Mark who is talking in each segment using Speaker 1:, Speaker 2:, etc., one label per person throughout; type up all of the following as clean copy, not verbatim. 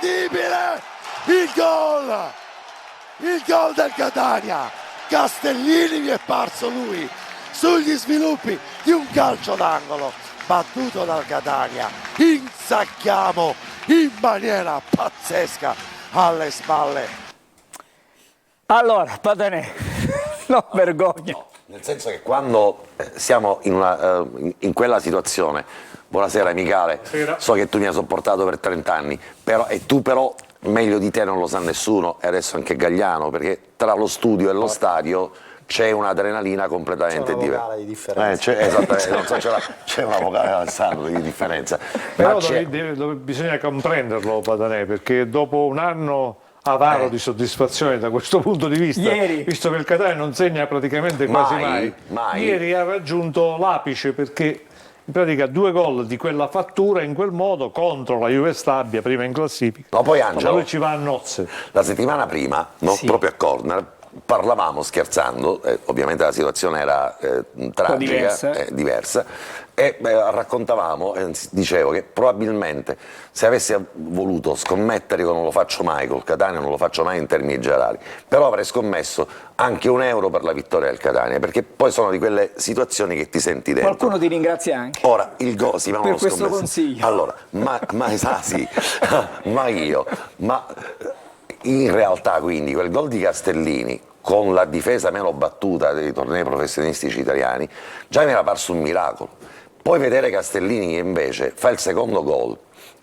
Speaker 1: incredibile il gol del Catania. Castellini mi è parso lui sugli sviluppi di un calcio d'angolo battuto dal Catania. Insacchiamo in maniera pazzesca alle spalle.
Speaker 2: Allora Patanè, non vergogna.
Speaker 3: No, nel senso che quando siamo in quella situazione, buonasera Micale,
Speaker 4: Buonasera.
Speaker 3: So che tu mi hai sopportato per 30 anni, e tu però meglio di te non lo sa nessuno, e adesso anche Gagliano, perché tra lo studio e lo stadio c'è un'adrenalina completamente
Speaker 5: vocale di differenza.
Speaker 3: Esattamente, non so, c'è una vocale Alessandro di differenza.
Speaker 4: Però
Speaker 3: Ma
Speaker 4: bisogna comprenderlo, Patanè, perché dopo un anno avaro di soddisfazione da questo punto di vista,
Speaker 2: Ieri,
Speaker 4: visto che il Catania non segna praticamente quasi mai, ieri ha raggiunto l'apice, perché in pratica 2 gol di quella fattura in quel modo contro la Juve Stabia, prima in classifica.
Speaker 3: No, poi Angelo,
Speaker 4: lui ci va a nozze.
Speaker 3: la settimana prima, no,
Speaker 2: Sì.
Speaker 3: proprio a Corner, parlavamo scherzando, ovviamente la situazione era tragica, diversa, e raccontavamo, dicevo che probabilmente se avessi voluto scommettere, io non lo faccio mai col Catania, non lo faccio mai in termini generali, però avrei scommesso anche €1 per la vittoria del Catania, perché poi sono di quelle situazioni che ti senti dentro.
Speaker 2: qualcuno ti ringrazia anche.
Speaker 3: Ora, il gol, sì, ma non
Speaker 2: Per
Speaker 3: l'ho
Speaker 2: questo
Speaker 3: scommesso.
Speaker 2: consiglio.
Speaker 3: Allora, ma in realtà quindi quel gol di Castellini con la difesa meno battuta dei tornei professionistici italiani già mi era parso un miracolo. Poi vedere Castellini che invece fa il secondo gol,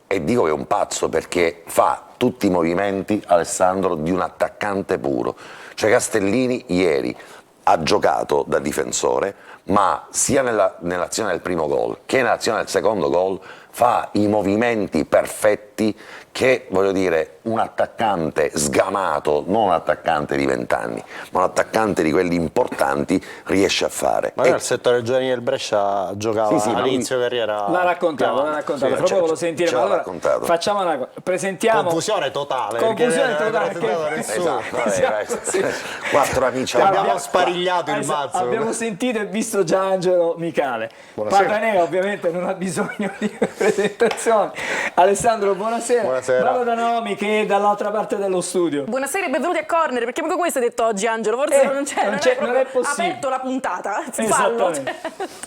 Speaker 3: e dico che è un pazzo perché fa tutti i movimenti, Alessandro, di un attaccante puro. Cioè Castellini ieri ha giocato da difensore, ma sia nell'azione del primo gol che nell'azione del secondo gol fa i movimenti perfetti che, voglio dire, un attaccante sgamato, non un attaccante di 20 anni, ma un attaccante di quelli importanti riesce a fare.
Speaker 5: Ma nel settore giovanile del Brescia giocava
Speaker 3: Sì, ma
Speaker 5: all'inizio carriera.
Speaker 2: L'ha raccontato, fra poco lo sentiremo.
Speaker 3: ce l'ha
Speaker 2: Allora,
Speaker 3: raccontato.
Speaker 2: facciamo una cosa, presentiamo...
Speaker 5: Confusione totale.
Speaker 2: Confusione
Speaker 5: perché non
Speaker 2: totale,
Speaker 5: aveva presentato nessuno.
Speaker 3: Esatto,
Speaker 2: Sì.
Speaker 3: 4 amici
Speaker 5: Abbiamo sparigliato il mazzo.
Speaker 2: Abbiamo sentito e visto già Angelo Micale.
Speaker 4: Buonasera.
Speaker 2: Patanè ovviamente non ha bisogno di presentazioni. Alessandro, buonasera.
Speaker 5: Buonasera.
Speaker 2: Bravo da Naomi che è dall'altra parte dello studio.
Speaker 6: Buonasera e benvenuti a Corner, perché proprio questo hai detto oggi Angelo, forse non è
Speaker 2: non è possibile.
Speaker 6: aperto la puntata, fallo.
Speaker 2: Esattamente.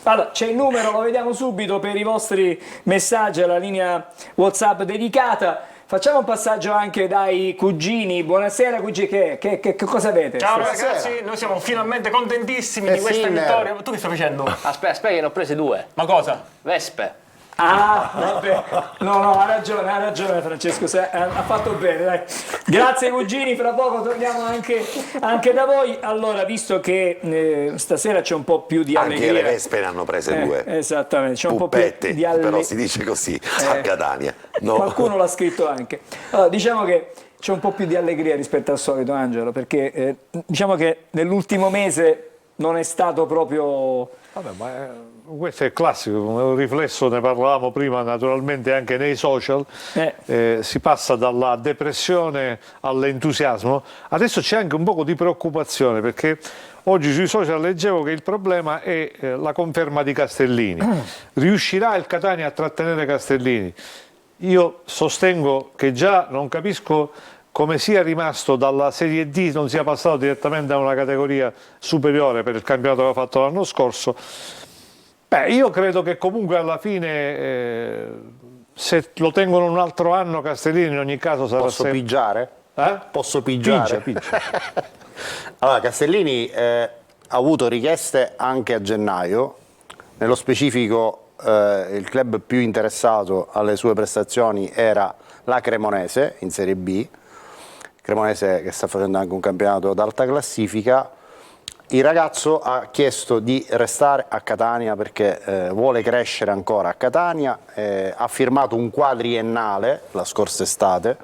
Speaker 2: Allora, c'è il numero, lo vediamo subito per i vostri messaggi alla linea WhatsApp dedicata. Facciamo un passaggio anche dai cugini. Buonasera cugini, che cosa avete?
Speaker 7: Ciao ragazzi, noi siamo finalmente contentissimi di questa vittoria. Tu che stai facendo?
Speaker 8: Aspetta, che ne ho prese 2.
Speaker 7: Ma cosa?
Speaker 8: Vespe.
Speaker 2: Ah, vabbè. No, ha ragione Francesco, ha fatto bene, dai. Grazie cugini, fra poco torniamo anche da voi. Allora, visto che stasera c'è un po' più di allegria.
Speaker 3: Anche le Vespe ne hanno prese 2.
Speaker 2: Esattamente, c'è un
Speaker 3: Puppette,
Speaker 2: po' più di allegria.
Speaker 3: però si dice così a Catania. No.
Speaker 2: Qualcuno l'ha scritto anche. Allora, diciamo che c'è un po' più di allegria rispetto al solito, Angelo, perché diciamo che nell'ultimo mese non è stato proprio...
Speaker 4: Vabbè, ma questo è classico, come un riflesso, ne parlavamo prima naturalmente anche nei social, si passa dalla depressione all'entusiasmo. Adesso c'è anche un po' di preoccupazione, perché oggi sui social leggevo che il problema è la conferma di Castellini. Riuscirà il Catania a trattenere Castellini? Io sostengo che già non capisco come sia rimasto dalla Serie D, non sia passato direttamente a una categoria superiore per il campionato che ha fatto l'anno scorso. Beh, io credo che comunque alla fine, se lo tengono un altro anno Castellini, in ogni caso sarà
Speaker 5: Posso
Speaker 4: sempre...
Speaker 5: pigiare?
Speaker 4: Posso pigiare? Pigia.
Speaker 5: Allora, Castellini ha avuto richieste anche a gennaio, nello specifico il club più interessato alle sue prestazioni era la Cremonese in Serie B, Cremonese che sta facendo anche un campionato d'alta classifica. Il ragazzo ha chiesto di restare a Catania perché vuole crescere ancora a Catania, ha firmato un quadriennale la scorsa estate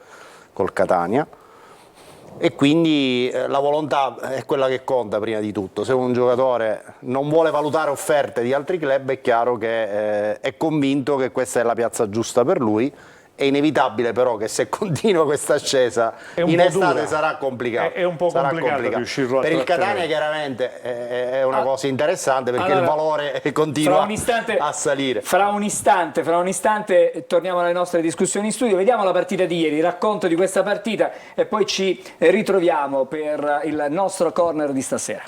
Speaker 5: col Catania e quindi la volontà è quella che conta prima di tutto. Se un giocatore non vuole valutare offerte di altri club è chiaro che è convinto che questa è la piazza giusta per lui È inevitabile però che se continua questa ascesa
Speaker 4: un
Speaker 5: in
Speaker 4: po'
Speaker 5: estate
Speaker 4: dura.
Speaker 5: sarà complicato.
Speaker 4: È un po'
Speaker 5: Sarà
Speaker 4: complicato riuscirlo a
Speaker 5: Per il
Speaker 4: trattenere.
Speaker 5: Catania chiaramente è una cosa interessante perché
Speaker 2: allora,
Speaker 5: il valore
Speaker 2: fra
Speaker 5: continua
Speaker 2: un istante,
Speaker 5: a salire.
Speaker 2: Fra un istante torniamo alle nostre discussioni in studio, vediamo la partita di ieri, racconto di questa partita e poi ci ritroviamo per il nostro corner di stasera.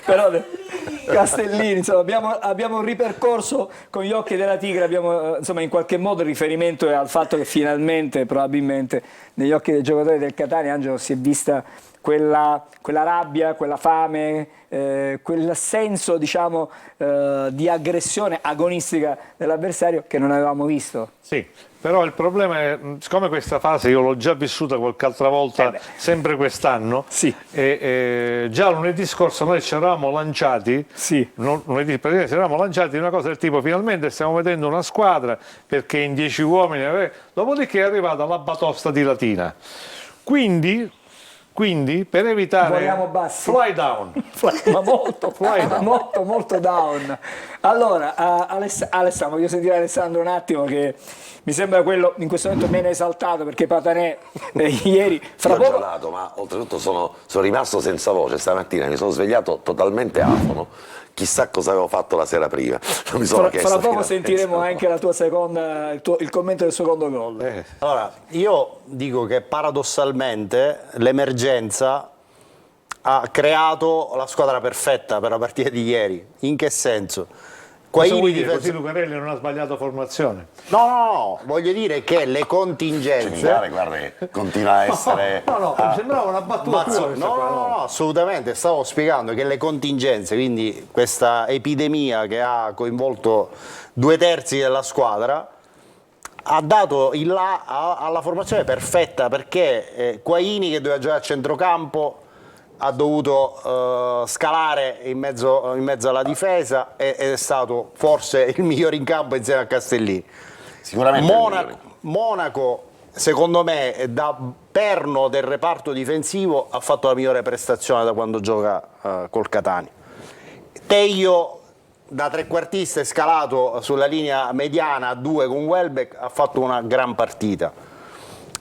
Speaker 2: Però Castellini, insomma, abbiamo ripercorso con gli occhi della tigre, abbiamo insomma in qualche modo il riferimento è al fatto che finalmente, probabilmente, negli occhi dei giocatori del Catania, Angelo, si è vista quella rabbia, quella fame, quel senso, diciamo, di aggressione agonistica dell'avversario che non avevamo visto.
Speaker 4: Sì, però il problema è, siccome questa fase io l'ho già vissuta qualche altra volta, sempre quest'anno,
Speaker 2: Sì.
Speaker 4: Già lunedì scorso noi ci eravamo lanciati,
Speaker 2: Sì.
Speaker 4: lunedì praticamente ci eravamo lanciati una cosa del tipo finalmente stiamo vedendo una squadra perché in 10 uomini, dopodiché è arrivata la batosta di Latina. Quindi per evitare
Speaker 2: Voliamo bassi.
Speaker 4: fly down.
Speaker 2: Ma molto down. Allora, Alessandro, voglio sentire Alessandro un attimo, che mi sembra quello in questo momento meno esaltato, perché Patanè ieri fra
Speaker 3: Io ho
Speaker 2: poco...
Speaker 3: giocato, ma oltretutto sono rimasto senza voce stamattina, mi sono svegliato totalmente afono. Chissà cosa avevo fatto la sera prima. Non mi sono chiesto
Speaker 2: Fra poco
Speaker 3: finalmente.
Speaker 2: sentiremo anche la tua seconda, il commento del secondo gol.
Speaker 5: Allora, io dico che paradossalmente l'emergenza ha creato la squadra perfetta per la partita di ieri. In che senso?
Speaker 4: Cosa vuoi dire? Così Lucarelli non ha sbagliato formazione.
Speaker 5: No, voglio dire che le contingenze...
Speaker 3: Guarda che continua a essere...
Speaker 4: No, mi sembrava una battuta tua questa qua,
Speaker 5: No, assolutamente, stavo spiegando che le contingenze, quindi questa epidemia che ha coinvolto 2/3 della squadra, ha dato il là alla formazione perfetta, perché Quaini, che doveva giocare a centrocampo, ha dovuto scalare in mezzo alla difesa ed è stato forse il migliore in campo insieme a Castellini.
Speaker 3: Sicuramente
Speaker 5: Monaco, secondo me, da perno del reparto difensivo ha fatto la migliore prestazione da quando gioca col Catania. Teio, da trequartista, è scalato sulla linea mediana a 2 con Welbeck, ha fatto una gran partita.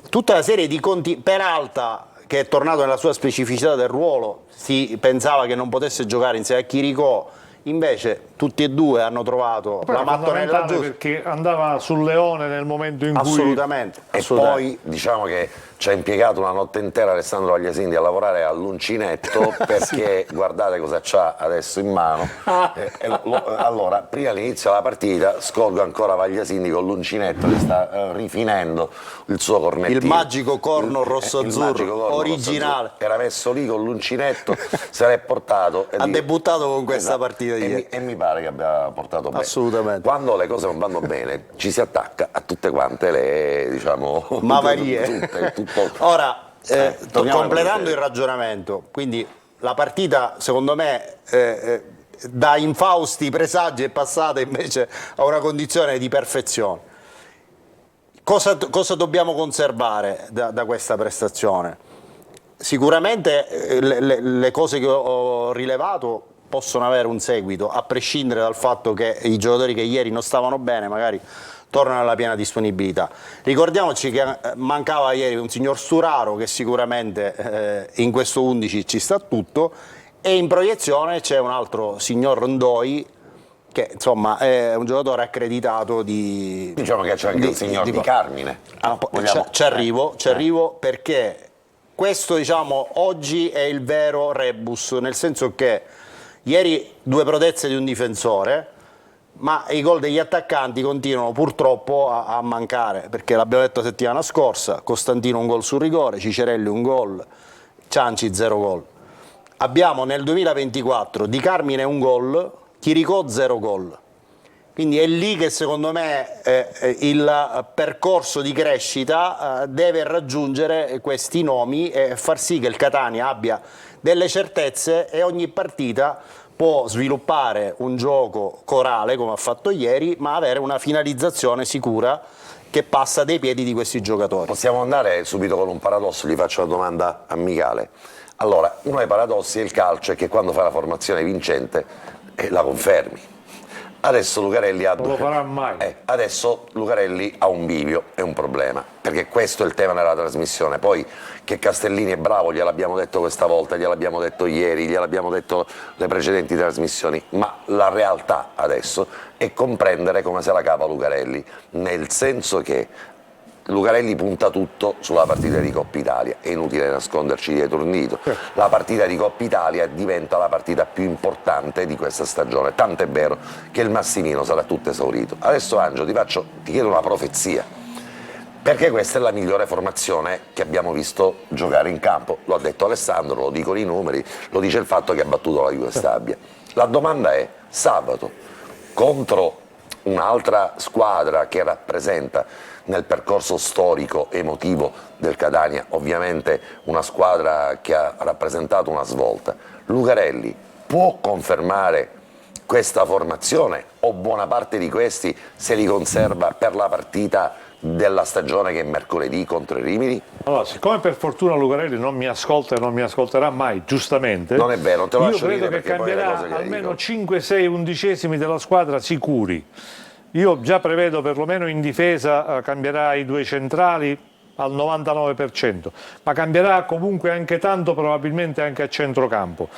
Speaker 5: Tutta una serie di conti, Peralta, che è tornato nella sua specificità del ruolo, si pensava che non potesse giocare insieme a Chiricò, invece tutti e due hanno trovato la mattonella giusta.
Speaker 4: Perché andava sul leone nel momento in cui...
Speaker 5: Assolutamente.
Speaker 3: E poi diciamo che ci ha impiegato una notte intera Alessandro Vagliasindi a lavorare all'uncinetto perché guardate cosa c'ha adesso in mano. Allora, prima all'inizio della partita scorgo ancora Vagliasindi con l'uncinetto che sta rifinendo il suo cornettino.
Speaker 5: Il magico corno
Speaker 3: Il
Speaker 5: rosso-azzurro,
Speaker 3: magico corno
Speaker 5: originale.
Speaker 3: rosso-azzurro. Era messo lì con l'uncinetto, se l'è portato.
Speaker 5: Ha debuttato con questa partita ieri.
Speaker 3: E mi pare che abbia portato bene.
Speaker 5: Assolutamente.
Speaker 3: Quando le cose non vanno bene ci si attacca a tutte quante le, diciamo,
Speaker 5: Mavarie. Ora,
Speaker 3: torniamo
Speaker 5: completando il ragionamento, quindi la partita secondo me da infausti presagi è passata invece a una condizione di perfezione. Cosa dobbiamo conservare da questa prestazione? Sicuramente le cose che ho rilevato possono avere un seguito, a prescindere dal fatto che i giocatori che ieri non stavano bene magari tornano alla piena disponibilità. Ricordiamoci che mancava ieri un signor Sturaro che sicuramente in questo 11 ci sta tutto, e in proiezione c'è un altro signor Ndoi che insomma è un giocatore accreditato di...
Speaker 3: Diciamo che c'è anche il signor Di Carmine.
Speaker 5: Ci arrivo perché questo, diciamo, oggi è il vero rebus, nel senso che ieri 2 prodezze di un difensore, ma i gol degli attaccanti continuano purtroppo a mancare, perché l'abbiamo detto la settimana scorsa: Costantino un gol sul rigore, Cicerelli un gol, Cianci 0 gol. Abbiamo nel 2024 Di Carmine un gol, Chiricò 0 gol. Quindi è lì che secondo me il percorso di crescita deve raggiungere questi nomi e far sì che il Catania abbia delle certezze e ogni partita può sviluppare un gioco corale come ha fatto ieri, ma avere una finalizzazione sicura che passa dai piedi di questi giocatori.
Speaker 3: Possiamo andare subito con un paradosso, gli faccio una domanda amicale. Allora, uno dei paradossi del calcio è che quando fai la formazione vincente la confermi. Adesso Lucarelli ha
Speaker 4: non lo farà mai.
Speaker 3: Adesso Lucarelli ha un bivio, è un problema, perché questo è il tema della trasmissione. Poi che Castellini è bravo, gliel'abbiamo detto questa volta, gliel'abbiamo detto ieri, gliel'abbiamo detto le precedenti trasmissioni, ma la realtà adesso è comprendere come se la cava Lucarelli, nel senso che Lucarelli punta tutto sulla partita di Coppa Italia, è inutile nasconderci dietro un dito. La partita di Coppa Italia diventa la partita più importante di questa stagione, tant'è vero che il Massimino sarà tutto esaurito. Adesso Angelo ti chiedo una profezia, perché questa è la migliore formazione che abbiamo visto giocare in campo. Lo ha detto Alessandro, lo dicono i numeri, lo dice il fatto che ha battuto la Juve Stabia. La domanda è: sabato contro un'altra squadra che rappresenta nel percorso storico emotivo del Catania, ovviamente una squadra che ha rappresentato una svolta, Lucarelli può confermare questa formazione o buona parte di questi se li conserva per la partita della stagione che è mercoledì contro i Rimini?
Speaker 4: Allora, siccome per fortuna Lucarelli non mi ascolta e non mi ascolterà mai, giustamente,
Speaker 3: non è vero, non te lo
Speaker 4: io
Speaker 3: lascio
Speaker 4: credo
Speaker 3: dire
Speaker 4: che cambierà almeno 5-6 undicesimi della squadra sicuri. Io già prevedo perlomeno in difesa cambierà i 2 centrali al 99%, ma cambierà comunque anche tanto probabilmente anche a centrocampo,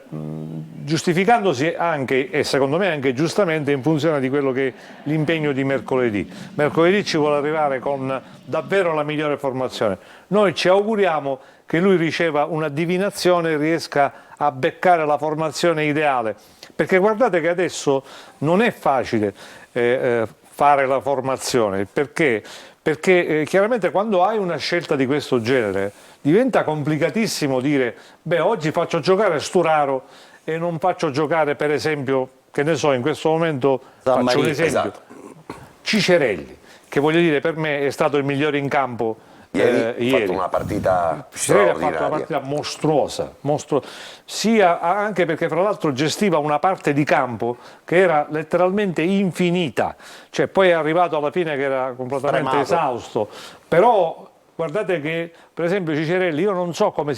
Speaker 4: giustificandosi anche, e secondo me anche giustamente, in funzione di quello che è l'impegno di mercoledì. Mercoledì ci vuole arrivare con davvero la migliore formazione. Noi ci auguriamo che lui riceva una divinazione e riesca a beccare la formazione ideale, perché guardate che adesso non è facile fare la formazione, perché chiaramente quando hai una scelta di questo genere diventa complicatissimo dire: beh, oggi faccio giocare Sturaro e non faccio giocare, per esempio, che ne so, in questo momento faccio un esempio,
Speaker 3: esatto,
Speaker 4: Cicerelli, che voglio dire per me è stato il migliore in campo.
Speaker 3: Ieri ha fatto una partita
Speaker 4: Cicerelli ha fatto
Speaker 3: straordinaria,
Speaker 4: una partita mostruosa, sia anche perché fra l'altro gestiva una parte di campo che era letteralmente infinita, cioè poi è arrivato alla fine che era completamente esausto, però guardate che per esempio Cicerelli io non so come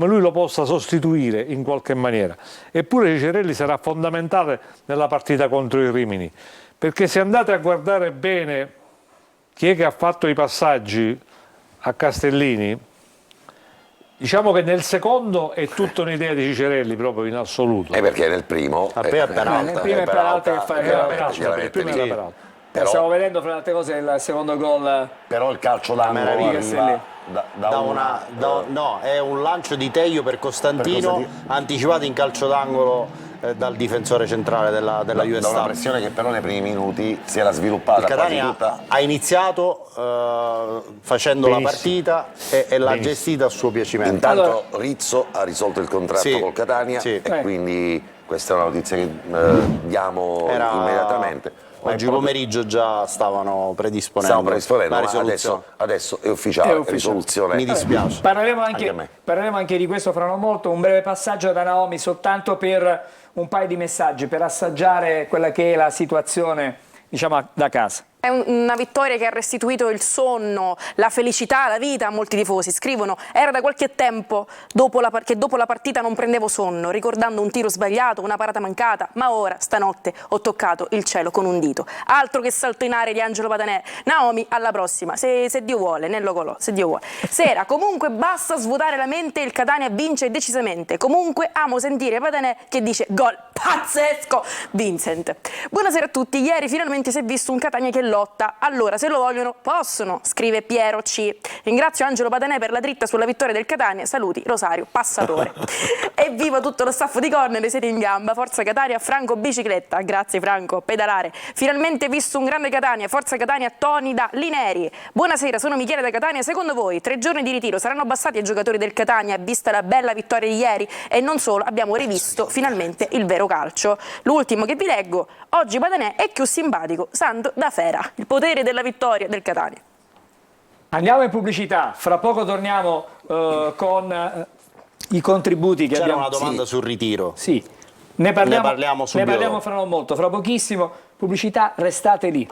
Speaker 4: lui lo possa sostituire in qualche maniera, eppure Cicerelli sarà fondamentale nella partita contro i Rimini, perché se andate a guardare bene chi è che ha fatto i passaggi a Castellini, diciamo che nel secondo è tutta un'idea di Cicerelli proprio in assoluto.
Speaker 3: perché nel primo
Speaker 2: nel primo è Peralta che fa il
Speaker 4: Peralta.
Speaker 2: Stiamo vedendo fra le altre cose il secondo gol.
Speaker 3: Però il calcio d'angolo
Speaker 5: meraviglia.
Speaker 3: arriva
Speaker 5: no, è un lancio di Teio per Costantino, anticipato in calcio d'angolo dal difensore centrale della
Speaker 3: da
Speaker 5: US
Speaker 3: una
Speaker 5: Stab.
Speaker 3: pressione che però nei primi minuti si era sviluppata
Speaker 5: Il Catania
Speaker 3: quasi tutta.
Speaker 5: ha iniziato facendo
Speaker 4: Benissimo.
Speaker 5: la partita e l'ha gestita a suo piacimento.
Speaker 3: Intanto
Speaker 2: Allora-
Speaker 3: Rizzo ha risolto il contratto
Speaker 5: Sì,
Speaker 3: col Catania
Speaker 5: sì.
Speaker 3: e quindi questa è una notizia che diamo
Speaker 5: Era-
Speaker 3: immediatamente. Ma
Speaker 5: Oggi
Speaker 3: è proprio-
Speaker 5: pomeriggio già stavano predisponendo,
Speaker 3: stiamo predisponendo,
Speaker 5: la
Speaker 3: ma
Speaker 5: risoluzione.
Speaker 3: adesso è ufficiale,
Speaker 2: È ufficiale.
Speaker 3: risoluzione.
Speaker 5: Mi dispiace.
Speaker 2: Parleremo
Speaker 3: Anche a me.
Speaker 2: parleremo anche di questo fra non molto. Un breve passaggio da Naomi soltanto per un paio di messaggi, per assaggiare quella che è la situazione, diciamo, da casa.
Speaker 6: È una vittoria che ha restituito il sonno, la felicità, la vita a molti tifosi. Scrivono: era da qualche tempo che dopo la partita non prendevo sonno, ricordando un tiro sbagliato, una parata mancata, ma ora, stanotte, ho toccato il cielo con un dito. Altro che salto in aria di Angelo Patanè. Naomi, alla prossima, se Dio vuole, Nello Colò, se Dio vuole. Sera, comunque basta svuotare la mente, il Catania vince decisamente. Comunque amo sentire Patanè che dice gol pazzesco, Vincent. Buonasera a tutti, ieri finalmente si è visto un Catania che lotta, allora se lo vogliono possono, scrive Piero C. Ringrazio Angelo Patanè per la dritta sulla vittoria del Catania, saluti Rosario Passatore. Evviva tutto lo staff di Corner, siete in gamba, forza Catania, Franco bicicletta, grazie Franco, pedalare. Finalmente visto un grande Catania, forza Catania, Toni da Lineri. Buonasera, sono Michele da Catania, secondo voi 3 giorni di ritiro saranno bastati ai giocatori del Catania vista la bella vittoria di ieri? E non solo, abbiamo rivisto finalmente il vero calcio. L'ultimo che vi leggo, oggi Patanè è più simpatico, santo da Fera. Il potere della vittoria del Catania.
Speaker 2: Andiamo in pubblicità, fra poco torniamo con i contributi che
Speaker 5: C'era
Speaker 2: abbiamo.
Speaker 5: una domanda sul ritiro.
Speaker 2: Sì, ne parliamo
Speaker 5: subito.
Speaker 2: ne parliamo fra non molto, fra pochissimo. Pubblicità, restate lì.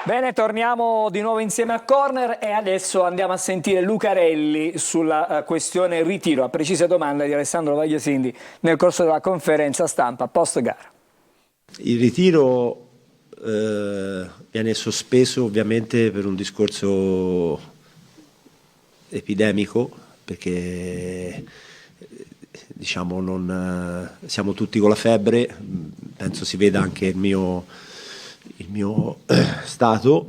Speaker 2: Bene, torniamo di nuovo insieme a Corner e adesso andiamo a sentire Lucarelli sulla questione ritiro, a precisa domanda di Alessandro Vagliasindi nel corso della conferenza stampa post gara.
Speaker 8: Il ritiro viene sospeso ovviamente per un discorso epidemico, perché diciamo non siamo tutti con la febbre, penso si veda anche il mio stato.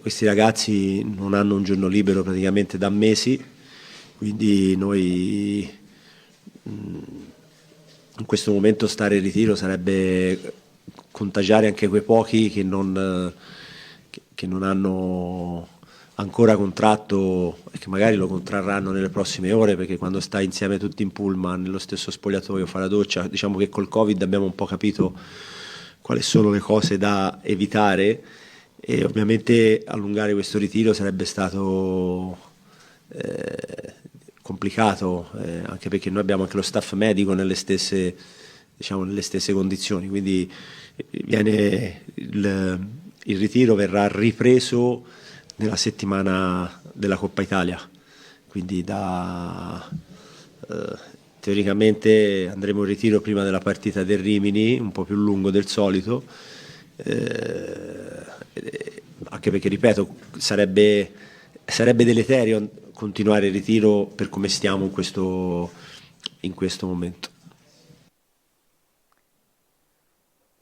Speaker 8: Questi ragazzi non hanno un giorno libero praticamente da mesi, quindi noi in questo momento stare in ritiro sarebbe contagiare anche quei pochi che non hanno ancora contratto e che magari lo contrarranno nelle prossime ore, perché quando stai insieme tutti in pullman nello stesso spogliatoio fa la doccia, diciamo che col Covid abbiamo un po' capito quali sono le cose da evitare e ovviamente allungare questo ritiro sarebbe stato complicato, anche perché noi abbiamo anche lo staff medico nelle stesse condizioni, quindi il ritiro verrà ripreso nella settimana della Coppa Italia, quindi teoricamente andremo in ritiro prima della partita del Rimini, un po' più lungo del solito, anche perché, ripeto, sarebbe deleterio continuare il ritiro per come stiamo in questo momento.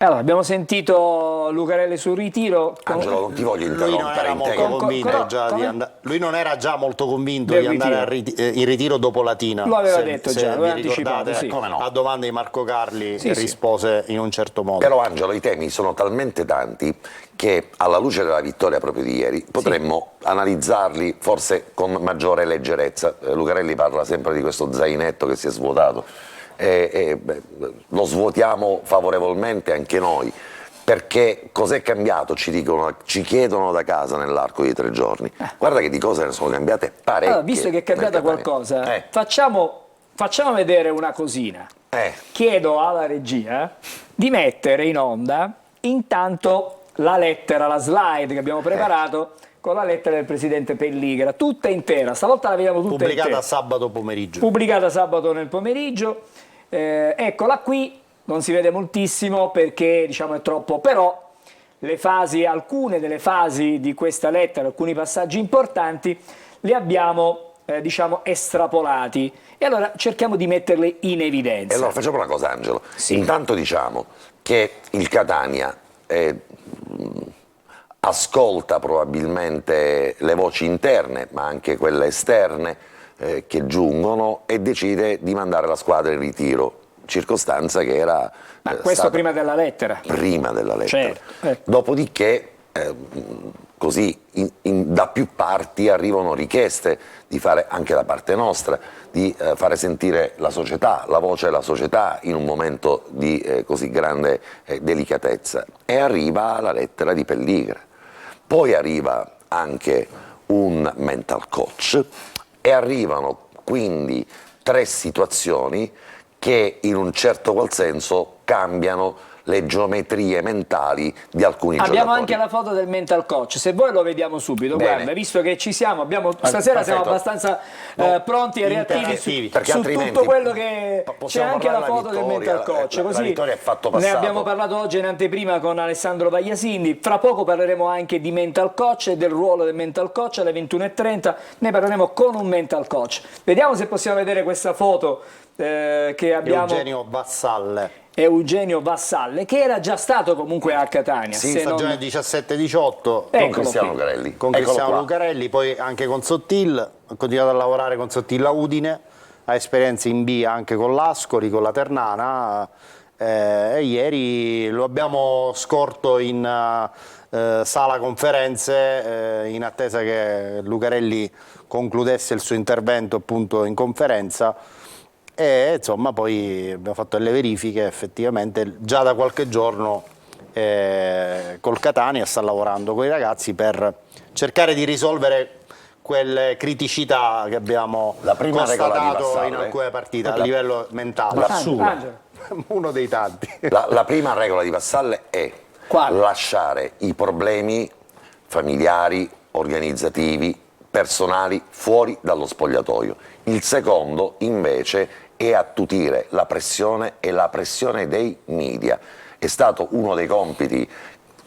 Speaker 2: Allora, abbiamo sentito Lucarelli sul ritiro.
Speaker 3: Angelo, non ti voglio
Speaker 5: Lui non
Speaker 3: interrompere
Speaker 5: era
Speaker 3: in
Speaker 5: molto
Speaker 3: te.
Speaker 5: convinto già di andare. Lui non era già molto convinto
Speaker 2: Del
Speaker 5: di andare
Speaker 2: ritiro.
Speaker 5: in ritiro dopo Latina.
Speaker 2: Lo aveva
Speaker 5: Se-
Speaker 2: detto
Speaker 5: se
Speaker 2: già, lo aveva
Speaker 5: vi
Speaker 2: anticipato,
Speaker 5: ricordate,
Speaker 2: sì.
Speaker 3: Come no?
Speaker 5: a domanda di Marco Carli
Speaker 2: Sì, sì.
Speaker 5: rispose in un certo modo.
Speaker 3: Però Angelo, i temi sono talmente tanti che alla luce della vittoria proprio di ieri potremmo analizzarli forse con maggiore leggerezza. Lucarelli parla sempre di questo zainetto che si è svuotato lo svuotiamo favorevolmente anche noi, perché cos'è cambiato? Ci chiedono da casa nell'arco di 3 giorni. Guarda che di cose ne sono cambiate parecchie.
Speaker 2: Allora, visto che è cambiata
Speaker 3: nel Catania.
Speaker 2: qualcosa, facciamo vedere una cosina. Chiedo alla regia di mettere in onda intanto la lettera, la slide che abbiamo preparato con la lettera del presidente Pelligra, tutta intera. Stavolta la vediamo tutta
Speaker 5: Pubblicata
Speaker 2: intera.
Speaker 5: sabato pomeriggio.
Speaker 2: Pubblicata sabato nel pomeriggio. Eccola qui. Non si vede moltissimo perché diciamo è troppo, però alcune delle fasi di questa lettera, alcuni passaggi importanti li abbiamo diciamo, estrapolati. E allora cerchiamo di metterle in evidenza.
Speaker 3: E allora facciamo una cosa, Angelo. Intanto diciamo che il Catania ascolta probabilmente le voci interne, ma anche quelle esterne che giungono, e decide di mandare la squadra in ritiro, circostanza che era
Speaker 2: Ma questo prima della lettera.
Speaker 3: prima della lettera.
Speaker 2: Certo.
Speaker 3: Dopodiché così da più parti arrivano richieste di fare, anche da parte nostra, di fare sentire la società, la voce della società in un momento di così grande delicatezza, e arriva la lettera di Pelligra. Poi arriva anche un mental coach e arrivano quindi 3 situazioni che in un certo qual senso cambiano le geometrie mentali di alcuni giocatori.
Speaker 2: Abbiamo anche la foto del mental coach, se vuoi lo vediamo subito.
Speaker 3: Bene.
Speaker 2: Guarda, visto che ci siamo, stasera siamo abbastanza pronti e reattivi
Speaker 5: interattivi,
Speaker 3: perché
Speaker 2: su
Speaker 3: altrimenti
Speaker 2: tutto quello che c'è,
Speaker 3: possiamo
Speaker 2: anche la
Speaker 3: parlare
Speaker 2: foto
Speaker 3: della
Speaker 2: del
Speaker 3: vittoria,
Speaker 2: mental coach.
Speaker 3: la
Speaker 2: Così
Speaker 3: vittoria è fatto
Speaker 2: ne
Speaker 3: passato.
Speaker 2: abbiamo parlato oggi in anteprima con Alessandro Vagliasindi, fra poco parleremo anche di mental coach e del ruolo del mental coach alle 21:30, ne parleremo con un mental coach. Vediamo se possiamo vedere questa foto che abbiamo. Eugenio Vassalle, che era già stato comunque a Catania.
Speaker 5: Sì,
Speaker 2: se
Speaker 5: stagione
Speaker 2: non...
Speaker 5: 17-18
Speaker 3: Con Cristiano Lucarelli.
Speaker 5: con
Speaker 3: Eccolo
Speaker 5: Cristiano
Speaker 3: qua.
Speaker 5: Lucarelli, poi anche con Sottil, ha continuato a lavorare con Sottil a Udine, ha esperienze in B anche con l'Ascoli, con la Ternana, e ieri lo abbiamo scorto in sala conferenze in attesa che Lucarelli concludesse il suo intervento appunto in conferenza. E insomma poi abbiamo fatto delle verifiche, effettivamente già da qualche giorno col Catania sta lavorando con i ragazzi per cercare di risolvere quelle criticità che abbiamo
Speaker 3: La prima regola di
Speaker 5: constatato
Speaker 3: Vassalle.
Speaker 5: in alcune partite a livello mentale.
Speaker 2: Angelo.
Speaker 5: Uno dei tanti.
Speaker 3: La prima regola di Vassalle è
Speaker 2: Quale?
Speaker 3: lasciare i problemi familiari, organizzativi, personali fuori dallo spogliatoio. Il secondo invece è attutire la pressione e la pressione dei media. È stato uno dei compiti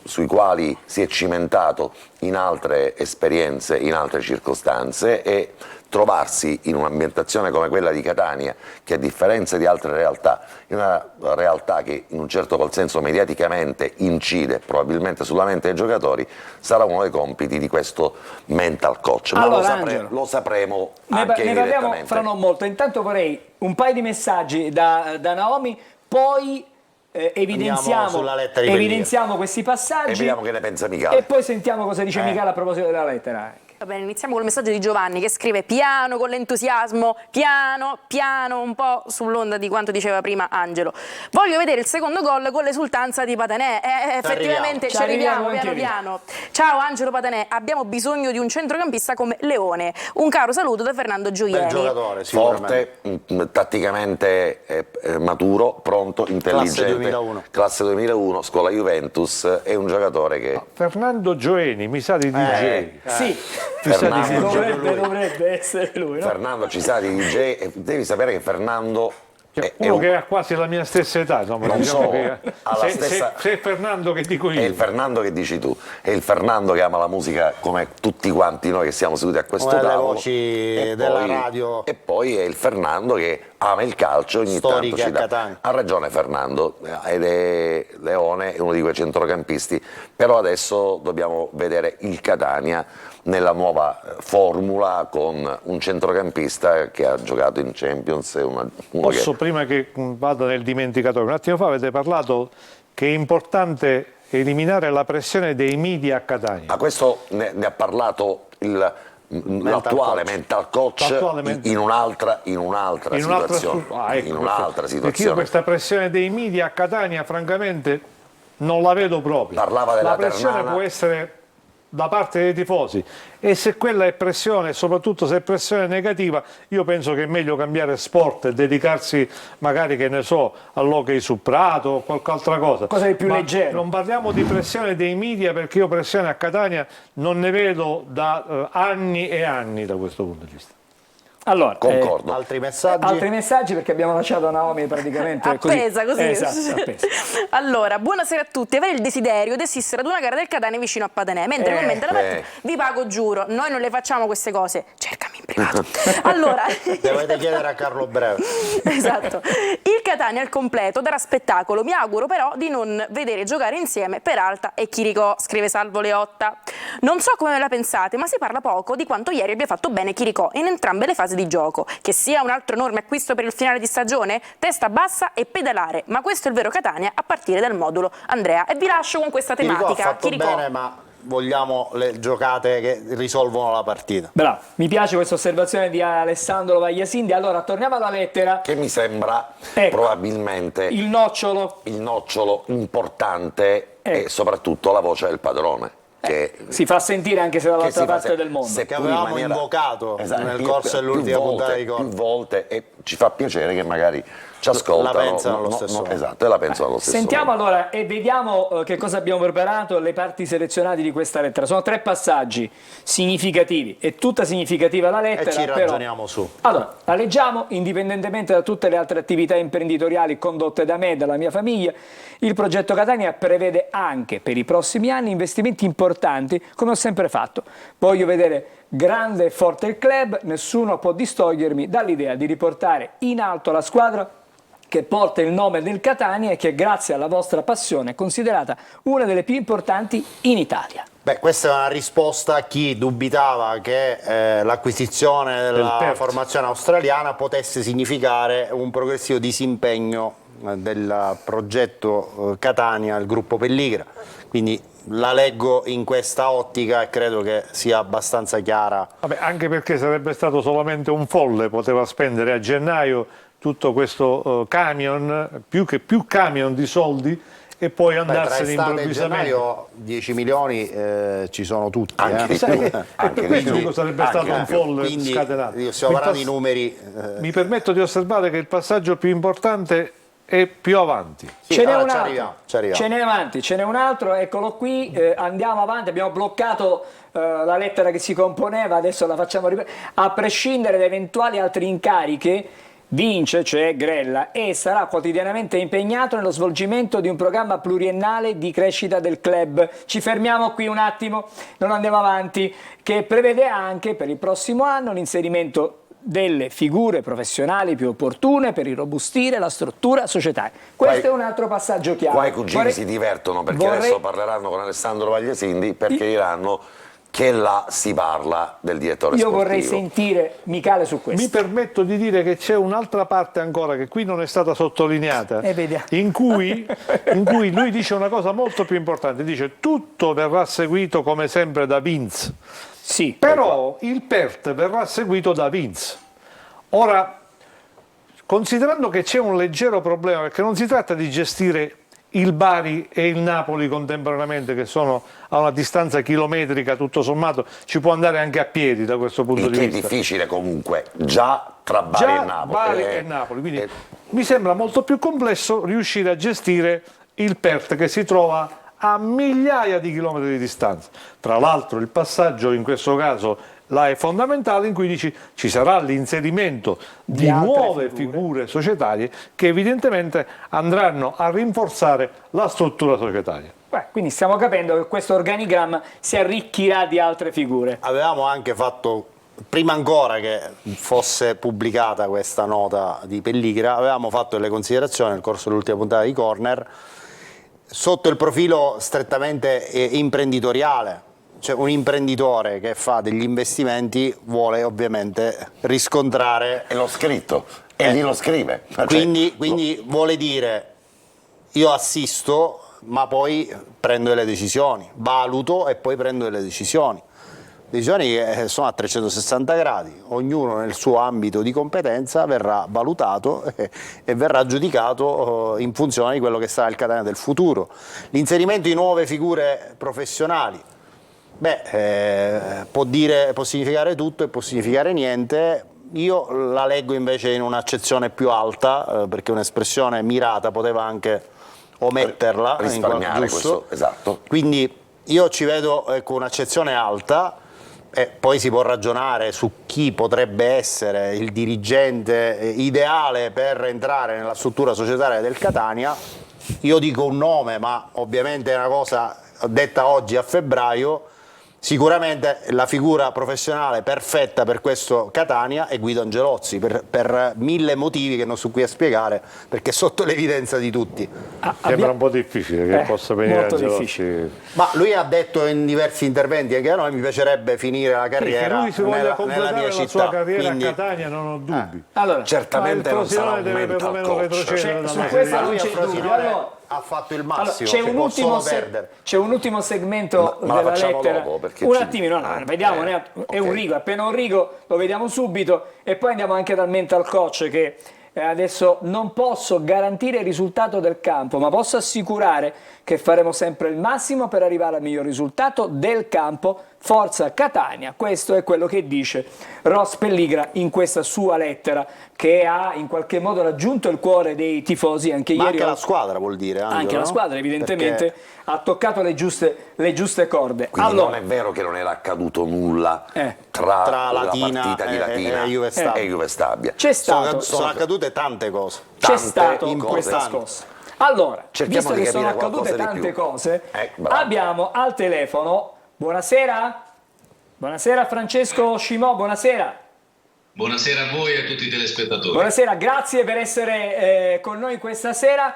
Speaker 3: sui quali si è cimentato in altre esperienze, in altre circostanze, e trovarsi in un'ambientazione come quella di Catania, che a differenza di altre realtà, è una realtà che in un certo qual senso mediaticamente incide probabilmente sulla mente dei giocatori, sarà uno dei compiti di questo mental coach. Ma
Speaker 2: Allora,
Speaker 3: lo sapremo
Speaker 2: ne
Speaker 3: anche
Speaker 2: parliamo
Speaker 3: indirettamente.
Speaker 2: fra non molto. Intanto vorrei un paio di messaggi da Naomi, poi evidenziamo
Speaker 5: sulla lettera di Pelligra.
Speaker 2: questi
Speaker 3: E
Speaker 2: passaggi
Speaker 3: vediamo che ne pensa Michele.
Speaker 2: e poi sentiamo cosa dice Michele a proposito della lettera.
Speaker 6: Va bene, iniziamo col messaggio di Giovanni che scrive piano con l'entusiasmo, piano, piano, un po' sull'onda di quanto diceva prima Angelo. Voglio vedere il secondo gol con l'esultanza di Patanè. Effettivamente ci arriviamo piano piano. Ciao Angelo Patanè, abbiamo bisogno di un centrocampista come Leone. Un caro saluto da Fernando Gioielli.
Speaker 5: Bel giocatore, sicuramente.
Speaker 3: Forte, tatticamente maturo, pronto, intelligente.
Speaker 5: Classe 2001.
Speaker 3: Classe 2001, scuola Juventus, è un giocatore che...
Speaker 4: Fernando Gioeni, mi sa di DJ.
Speaker 2: Sì,
Speaker 3: Fernando,
Speaker 2: dovrebbe essere lui, no?
Speaker 3: Fernando ci sa di DJ, e devi sapere che Fernando è
Speaker 4: Uno
Speaker 3: un-
Speaker 4: che ha quasi la mia stessa età, insomma,
Speaker 3: Non
Speaker 4: diciamo
Speaker 3: so,
Speaker 4: che
Speaker 3: ha la
Speaker 4: se
Speaker 3: stessa-
Speaker 4: è Fernando che dico
Speaker 3: è
Speaker 4: io.
Speaker 3: il Fernando che dici tu, è il Fernando che ama la musica come tutti quanti noi che siamo seduti a questo
Speaker 5: Come le
Speaker 3: tavolo.
Speaker 5: voci
Speaker 3: E
Speaker 5: della
Speaker 3: poi-
Speaker 5: radio.
Speaker 3: E poi è il Fernando che ama il calcio, ogni
Speaker 5: Storiche
Speaker 3: tanto ci
Speaker 5: a
Speaker 3: dà.
Speaker 5: Catania.
Speaker 3: Ha ragione Fernando, ed è Leone, è uno di quei centrocampisti, però adesso dobbiamo vedere il Catania nella nuova formula con un centrocampista che ha giocato in Champions. Uno
Speaker 4: Posso,
Speaker 3: che...
Speaker 4: prima che vada nel dimenticatoio, un attimo fa avete parlato che è importante eliminare la pressione dei media a Catania.
Speaker 3: A questo ne ha parlato l'attuale mental coach
Speaker 4: L'attuale mental-
Speaker 3: in un'altra situazione. In un'altra
Speaker 4: Perché io
Speaker 3: situazione.
Speaker 4: questa pressione dei media a Catania, francamente, non la vedo proprio.
Speaker 3: Parlava della
Speaker 4: la pressione
Speaker 3: Ternana.
Speaker 4: può essere da parte dei tifosi, e se quella è pressione, soprattutto se è pressione negativa, io penso che è meglio cambiare sport e dedicarsi magari, che ne so, all'hockey su prato o qualche altra cosa.
Speaker 2: Cosa di più
Speaker 4: Ma
Speaker 2: leggero.
Speaker 4: non parliamo di pressione dei media, perché io pressione a Catania non ne vedo da anni e anni da questo punto di vista.
Speaker 2: Allora,
Speaker 3: Concordo.
Speaker 5: Altri messaggi?
Speaker 2: altri messaggi, perché abbiamo lasciato Naomi praticamente
Speaker 6: Appesa così.
Speaker 2: Esatto, appesa.
Speaker 6: Allora, buonasera a tutti. Avere il desiderio di assistere ad una gara del Catania vicino a Patanè. Mentre commenta la partita, vi pago giuro, noi non le facciamo queste cose. Cercami in privato. complicato. Allora,
Speaker 5: Dovete chiedere a Carlo Breve.
Speaker 6: esatto. Il Catania al completo darà spettacolo. Mi auguro però di non vedere giocare insieme Peralta e Chiricò, scrive Salvo Leotta. Non so come la pensate, ma si parla poco di quanto ieri abbia fatto bene Chiricò in entrambe le fasi di gioco. Che sia un altro enorme acquisto per il finale di stagione? Testa bassa e pedalare, ma questo è il vero Catania a partire dal modulo Andrea. E vi lascio con questa tematica.
Speaker 5: Chiricò ha fatto bene, ma vogliamo le giocate che risolvono la partita.
Speaker 2: Bravo, mi piace questa osservazione di Alessandro Vagliasindi. Allora, torniamo alla lettera.
Speaker 3: Che mi sembra
Speaker 2: Ecco,
Speaker 3: probabilmente
Speaker 2: il nocciolo
Speaker 3: importante e soprattutto la voce del padrone. Che
Speaker 2: si fa sentire anche se dall'altra parte del mondo.
Speaker 5: Che avevamo invocato nel corso dell'ultima puntata di
Speaker 3: più volte, e ci fa piacere che magari ci ascoltano,
Speaker 5: la pensano allo stesso modo.
Speaker 3: Esatto, e la pensano allo stesso
Speaker 2: Sentiamo
Speaker 3: modo.
Speaker 2: allora e vediamo che cosa abbiamo preparato, le parti selezionate di questa lettera. Sono 3 passaggi significativi, è tutta significativa la lettera.
Speaker 5: E ci
Speaker 2: però
Speaker 5: ragioniamo su.
Speaker 2: Allora, la leggiamo indipendentemente da tutte le altre attività imprenditoriali condotte da me e dalla mia famiglia. Il progetto Catania prevede anche per i prossimi anni investimenti importanti, come ho sempre fatto. Voglio vedere grande e forte il club, nessuno può distogliermi dall'idea di riportare in alto la squadra che porta il nome del Catania e che grazie alla vostra passione è considerata una delle più importanti in Italia.
Speaker 5: Beh, questa è una risposta a chi dubitava che l'acquisizione della formazione australiana potesse significare un progressivo disimpegno del progetto Catania, il gruppo Pelligra. Quindi la leggo in questa ottica e credo che sia abbastanza chiara.
Speaker 4: Vabbè, anche perché sarebbe stato solamente un folle, poteva spendere a gennaio tutto questo camion, più camion di soldi, e poi andarsene improvvisamente.
Speaker 5: Gennaio 10 milioni ci sono tutti.
Speaker 3: Anche
Speaker 4: E per questo dico sarebbe stato un folle
Speaker 5: quindi
Speaker 4: scatenato.
Speaker 5: stiamo parlando di numeri.
Speaker 4: Mi permetto di osservare che il passaggio più importante è più avanti.
Speaker 5: Sì,
Speaker 2: Ce n'è
Speaker 5: allora
Speaker 2: un
Speaker 5: ci
Speaker 2: altro,
Speaker 5: arriviamo, ci arriviamo.
Speaker 2: ce n'è un altro, eccolo qui, andiamo avanti, abbiamo bloccato la lettera che si componeva, adesso la facciamo ripetere. A prescindere da eventuali altre incariche, vince, cioè Grella, e sarà quotidianamente impegnato nello svolgimento di un programma pluriennale di crescita del club. Ci fermiamo qui un attimo, non andiamo avanti, che prevede anche per il prossimo anno l'inserimento delle figure professionali più opportune per irrobustire la struttura societaria. Questo è un altro passaggio chiaro.
Speaker 3: Qua i cugini si divertono perché adesso parleranno con Alessandro Vagliasindi, perché diranno che là si parla del direttore sportivo.
Speaker 2: Io vorrei sentire Michele su questo.
Speaker 4: Mi permetto di dire che c'è un'altra parte ancora che qui non è stata sottolineata, in cui lui dice una cosa molto più importante, dice tutto verrà seguito come sempre da Vince.
Speaker 2: Sì,
Speaker 4: però il PERT verrà seguito da Vince. Ora, considerando che c'è un leggero problema, perché non si tratta di gestire il Bari e il Napoli contemporaneamente, che sono a una distanza chilometrica, tutto sommato ci può andare anche a piedi da questo punto di vista.
Speaker 3: È difficile comunque, già tra Bari e Napoli.
Speaker 4: Bari e Napoli. Quindi mi sembra molto più complesso riuscire a gestire il PERT, che si trova a migliaia di chilometri di distanza. Tra l'altro il passaggio in questo caso là è fondamentale, in cui dici ci sarà l'inserimento di nuove figure societarie che evidentemente andranno a rinforzare la struttura societaria.
Speaker 2: Quindi stiamo capendo che questo organigramma si arricchirà di altre figure.
Speaker 5: Avevamo anche fatto, prima ancora che fosse pubblicata questa nota di Pelligra, avevamo fatto delle considerazioni nel corso dell'ultima puntata di Corner sotto il profilo strettamente imprenditoriale. Cioè, un imprenditore che fa degli investimenti vuole ovviamente riscontrare.
Speaker 3: E l'ho scritto, e lì lo scrive.
Speaker 5: Quindi vuole dire, io assisto, ma poi prendo delle decisioni, valuto e poi prendo delle decisioni. Decisioni che sono a 360 gradi, ognuno nel suo ambito di competenza verrà valutato e verrà giudicato in funzione di quello che sarà il Catania del futuro. L'inserimento di nuove figure professionali, può significare tutto e può significare niente. Io la leggo invece in un'accezione più alta, perché un'espressione mirata poteva anche ometterla,
Speaker 3: risparmiare questo, esatto.
Speaker 5: Quindi io ci vedo un'accezione alta. E poi si può ragionare su chi potrebbe essere il dirigente ideale per entrare nella struttura societaria del Catania. Io dico un nome, ma ovviamente è una cosa detta oggi a febbraio, Sicuramente la figura professionale perfetta per questo Catania è Guido Angelozzi, per mille motivi che non sto qui a spiegare, perché è sotto l'evidenza di tutti.
Speaker 4: Sembra un po' difficile che possa venire
Speaker 2: molto
Speaker 4: Angelozzi.
Speaker 2: difficile.
Speaker 5: Ma lui ha detto in diversi interventi anche a noi: mi piacerebbe finire la
Speaker 4: Che
Speaker 5: carriera
Speaker 4: lui si voglia
Speaker 5: nella
Speaker 4: completare
Speaker 5: mia
Speaker 4: la
Speaker 5: città.
Speaker 4: sua carriera
Speaker 5: Quindi,
Speaker 4: a Catania, non ho dubbi.
Speaker 2: Allora,
Speaker 3: Certamente
Speaker 4: Ma il
Speaker 3: non sarà
Speaker 4: Frosinone
Speaker 3: un
Speaker 4: deve
Speaker 3: mental
Speaker 4: perlomeno
Speaker 3: coach.
Speaker 4: retrocedere
Speaker 2: su
Speaker 4: dalla
Speaker 2: questo
Speaker 4: Serie A.
Speaker 2: non
Speaker 5: lui a
Speaker 2: c'è dubbio.
Speaker 5: Frosinone
Speaker 2: Allora,
Speaker 5: ha fatto il
Speaker 2: allora,
Speaker 5: massimo,
Speaker 2: c'è
Speaker 5: che
Speaker 2: un
Speaker 5: può
Speaker 2: ultimo
Speaker 5: solo perdere.
Speaker 2: c'è un ultimo segmento
Speaker 3: Ma la
Speaker 2: della
Speaker 3: facciamo
Speaker 2: lettera.
Speaker 3: dopo, perché
Speaker 2: Un
Speaker 3: ci-
Speaker 2: attimino, no, vediamo, è
Speaker 3: ok.
Speaker 2: un rigo, appena un rigo lo vediamo subito e poi andiamo anche dal mental coach che adesso non posso garantire il risultato del campo, ma posso assicurare che faremo sempre il massimo per arrivare al miglior risultato del campo. Forza Catania, questo è quello che dice Ross Pelligra in questa sua lettera che ha in qualche modo raggiunto il cuore dei tifosi anche
Speaker 5: Ma
Speaker 2: ieri.
Speaker 5: anche la squadra, vuol dire, Angelo,
Speaker 2: Anche la
Speaker 5: no?
Speaker 2: squadra evidentemente
Speaker 5: Perché
Speaker 2: ha toccato le giuste corde.
Speaker 3: Quindi
Speaker 2: Allora,
Speaker 3: non è vero che non era accaduto nulla
Speaker 2: tra
Speaker 3: tra la
Speaker 5: Latina
Speaker 3: partita di Latina
Speaker 5: e Juve Stabia.
Speaker 3: e Juve Stabia.
Speaker 2: c'è stato,
Speaker 5: sono accadute tante cose.
Speaker 2: c'è
Speaker 3: tante
Speaker 2: stato
Speaker 3: cose.
Speaker 2: questa scossa. Allora,
Speaker 3: Cerchiamo
Speaker 2: visto
Speaker 3: di
Speaker 2: che sono
Speaker 3: capire
Speaker 2: accadute
Speaker 3: qualcosa di
Speaker 2: tante
Speaker 3: più.
Speaker 2: cose,
Speaker 3: Bravo.
Speaker 2: abbiamo al telefono, buonasera, buonasera Francesco Scimò, buonasera.
Speaker 9: Buonasera a voi e a tutti i telespettatori.
Speaker 2: Buonasera, grazie per essere con noi questa sera.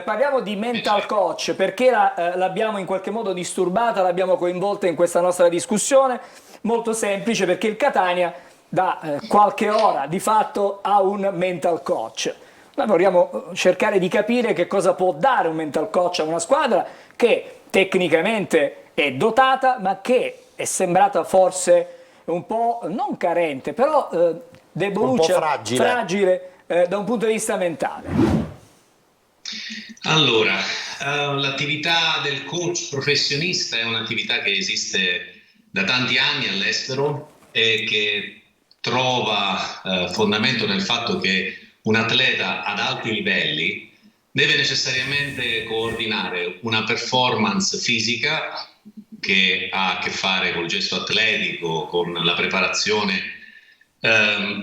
Speaker 2: Parliamo di mental coach perché l'abbiamo in qualche modo disturbata, l'abbiamo coinvolta in questa nostra discussione. Molto semplice, perché il Catania da qualche ora di fatto ha un mental coach. Noi vorremmo cercare di capire che cosa può dare un mental coach a una squadra che tecnicamente è dotata, ma che è sembrata forse un po' non carente, però deboluccia,
Speaker 5: un po' fragile
Speaker 2: da un punto di vista mentale.
Speaker 9: Allora, l'attività del coach professionista è un'attività che esiste da tanti anni all'estero e che trova fondamento nel fatto che un atleta ad alti livelli deve necessariamente coordinare una performance fisica che ha a che fare col gesto atletico, con la preparazione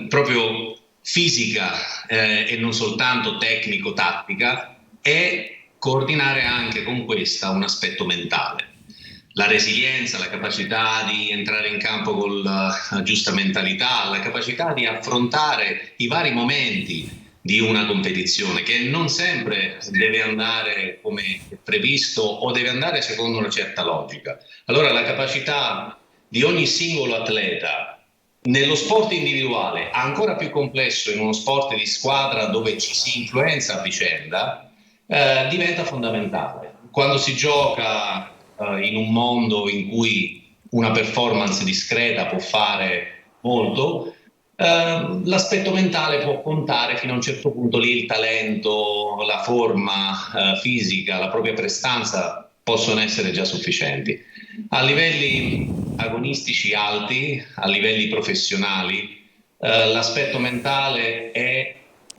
Speaker 9: proprio fisica e non soltanto tecnico-tattica, e coordinare anche con questa un aspetto mentale. La resilienza, la capacità di entrare in campo con la giusta mentalità, la capacità di affrontare i vari momenti di una competizione che non sempre deve andare come previsto o deve andare secondo una certa logica. Allora la capacità di ogni singolo atleta nello sport individuale, ancora più complesso in uno sport di squadra dove ci si influenza a vicenda, diventa fondamentale. Quando si gioca in un mondo in cui una performance discreta può fare molto, l'aspetto mentale può contare fino a un certo punto. Lì il talento, la forma fisica, la propria prestanza possono essere già sufficienti. A livelli agonistici alti, a livelli professionali, l'aspetto mentale è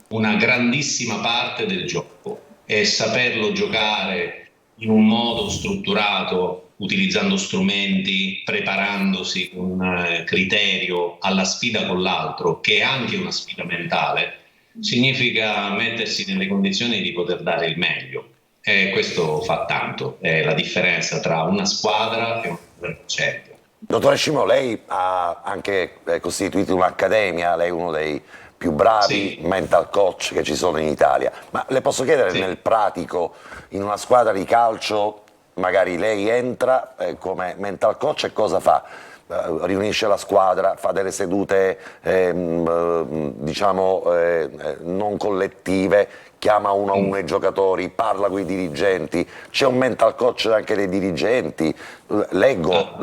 Speaker 9: una grandissima parte del gioco, e saperlo giocare in un modo strutturato, utilizzando strumenti, preparandosi con criterio alla sfida con l'altro, che è anche una sfida mentale, significa mettersi nelle condizioni di poter dare il meglio. E questo fa tanto, è la differenza tra una squadra e una squadra vincente.
Speaker 3: Dottore Scimò, lei ha anche costituito un'accademia, lei è uno dei più bravi mental coach che ci sono in Italia, ma le posso chiedere nel pratico, in una squadra di calcio, magari lei entra come mental coach e cosa fa? Riunisce la squadra, fa delle sedute diciamo non collettive, chiama uno a uno i giocatori, parla con i dirigenti, c'è un mental coach anche dei dirigenti, leggo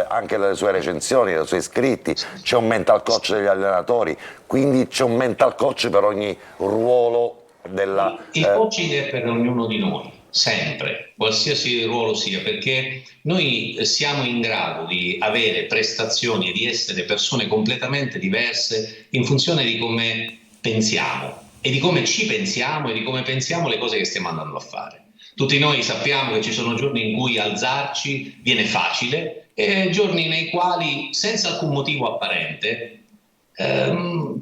Speaker 3: anche dalle sue recensioni, dai suoi scritti, c'è un mental coach degli allenatori, quindi c'è un mental coach per ogni ruolo della...
Speaker 9: Il coaching è per ognuno di noi, sempre, qualsiasi ruolo sia, perché noi siamo in grado di avere prestazioni e di essere persone completamente diverse in funzione di come pensiamo e di come ci pensiamo e di come pensiamo le cose che stiamo andando a fare. Tutti noi sappiamo che ci sono giorni in cui alzarci viene facile e giorni nei quali, senza alcun motivo apparente,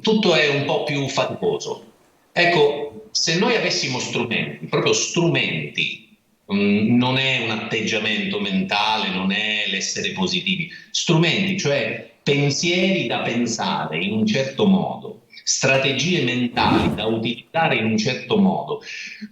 Speaker 9: tutto è un po' più faticoso. Ecco, se noi avessimo strumenti, proprio strumenti non è un atteggiamento mentale, non è l'essere positivi. Strumenti, cioè pensieri da pensare in un certo modo, strategie mentali da utilizzare in un certo modo.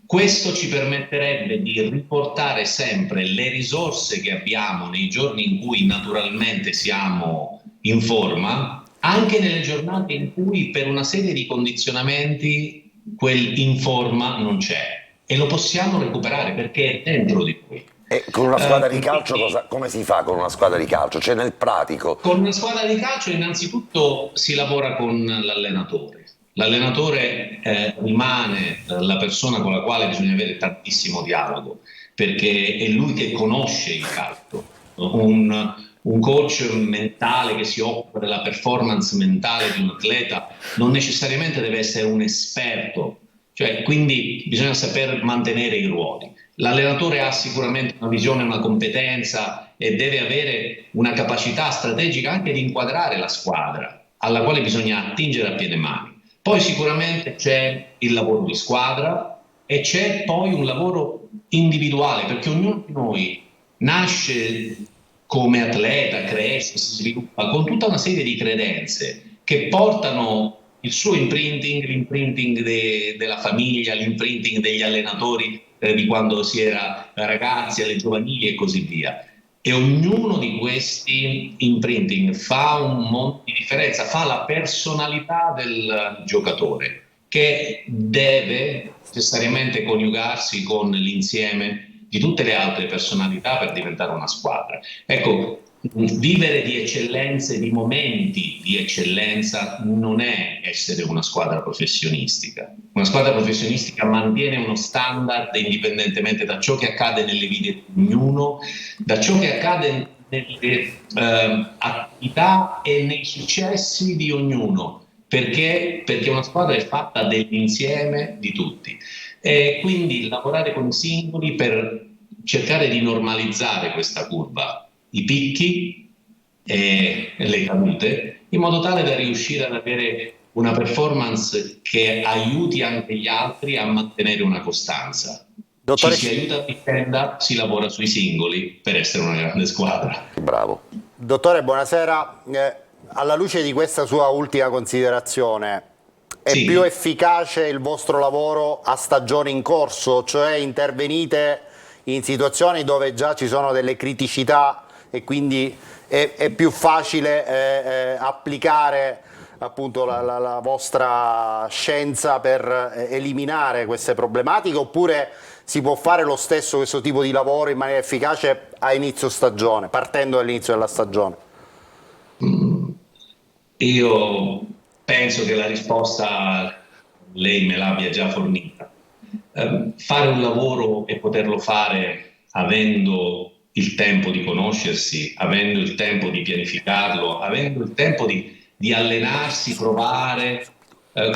Speaker 9: Questo ci permetterebbe di riportare sempre le risorse che abbiamo nei giorni in cui naturalmente siamo in forma, anche nelle giornate in cui per una serie di condizionamenti quel in forma non c'è, e lo possiamo recuperare perché è dentro di noi.
Speaker 3: E con una squadra di calcio come si fa con una squadra di calcio? Cioè nel pratico?
Speaker 9: Con una squadra di calcio innanzitutto si lavora con l'allenatore. L'allenatore rimane la persona con la quale bisogna avere tantissimo dialogo, perché è lui che conosce il calcio. Un coach mentale che si occupa della performance mentale di un atleta non necessariamente deve essere un esperto, cioè, quindi bisogna saper mantenere i ruoli. L'allenatore ha sicuramente una visione, una competenza e deve avere una capacità strategica anche di inquadrare la squadra alla quale bisogna attingere a piene mani. Poi sicuramente c'è il lavoro di squadra e c'è poi un lavoro individuale, perché ognuno di noi nasce come atleta, cresce, si sviluppa con tutta una serie di credenze che portano il suo imprinting, l'imprinting della famiglia, l'imprinting degli allenatori di quando si era ragazzi, alle giovanili e così via. E ognuno di questi imprinting fa un mondo di differenza, fa la personalità del giocatore, che deve necessariamente coniugarsi con l'insieme di tutte le altre personalità per diventare una squadra. Ecco, vivere di eccellenze, di momenti di eccellenza non è essere una squadra professionistica. Una squadra professionistica mantiene uno standard indipendentemente da ciò che accade nelle vite di ognuno, da ciò che accade nelle attività e nei successi di ognuno, perché una squadra è fatta dell'insieme di tutti. E quindi lavorare con i singoli per cercare di normalizzare questa curva, i picchi e le cadute, in modo tale da riuscire ad avere una performance che aiuti anche gli altri a mantenere una costanza. Ci si aiuta a vicenda, si lavora sui singoli per essere una grande squadra.
Speaker 3: Bravo.
Speaker 5: Dottore, buonasera. Alla luce di questa sua ultima considerazione, è più efficace il vostro lavoro a stagione in corso, cioè intervenite in situazioni dove già ci sono delle criticità e quindi è più facile applicare appunto la vostra scienza per eliminare queste problematiche, oppure si può fare lo stesso questo tipo di lavoro in maniera efficace a inizio stagione, partendo dall'inizio della stagione?
Speaker 9: Io penso che la risposta lei me l'abbia già fornita. Fare un lavoro e poterlo fare avendo il tempo di conoscersi, avendo il tempo di pianificarlo, avendo il tempo di allenarsi, provare,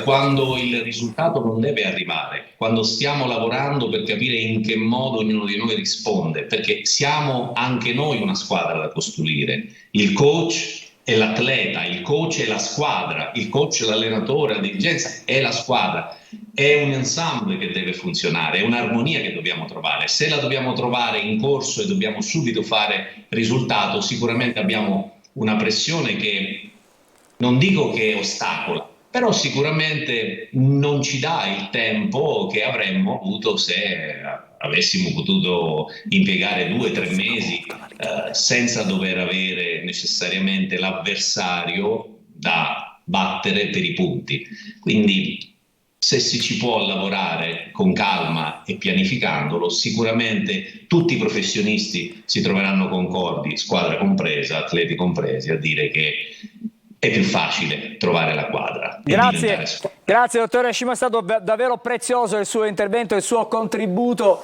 Speaker 9: quando il risultato non deve arrivare, quando stiamo lavorando per capire in che modo ognuno di noi risponde, perché siamo anche noi una squadra da costruire. Il coach è l'atleta, il coach è la squadra, il coach è l'allenatore, la dirigenza è la squadra. È un ensemble che deve funzionare, è un'armonia che dobbiamo trovare. Se la dobbiamo trovare in corso e dobbiamo subito fare risultato, sicuramente abbiamo una pressione che non dico che ostacola, però sicuramente non ci dà il tempo che avremmo avuto se avessimo potuto impiegare 2 o 3 mesi senza dover avere necessariamente l'avversario da battere per i punti. Quindi se si ci può lavorare con calma e pianificandolo, sicuramente tutti i professionisti si troveranno concordi, squadra compresa, atleti compresi, a dire che è più facile trovare la quadra.
Speaker 2: Grazie dottore Scimo, è stato davvero prezioso il suo intervento, il suo contributo.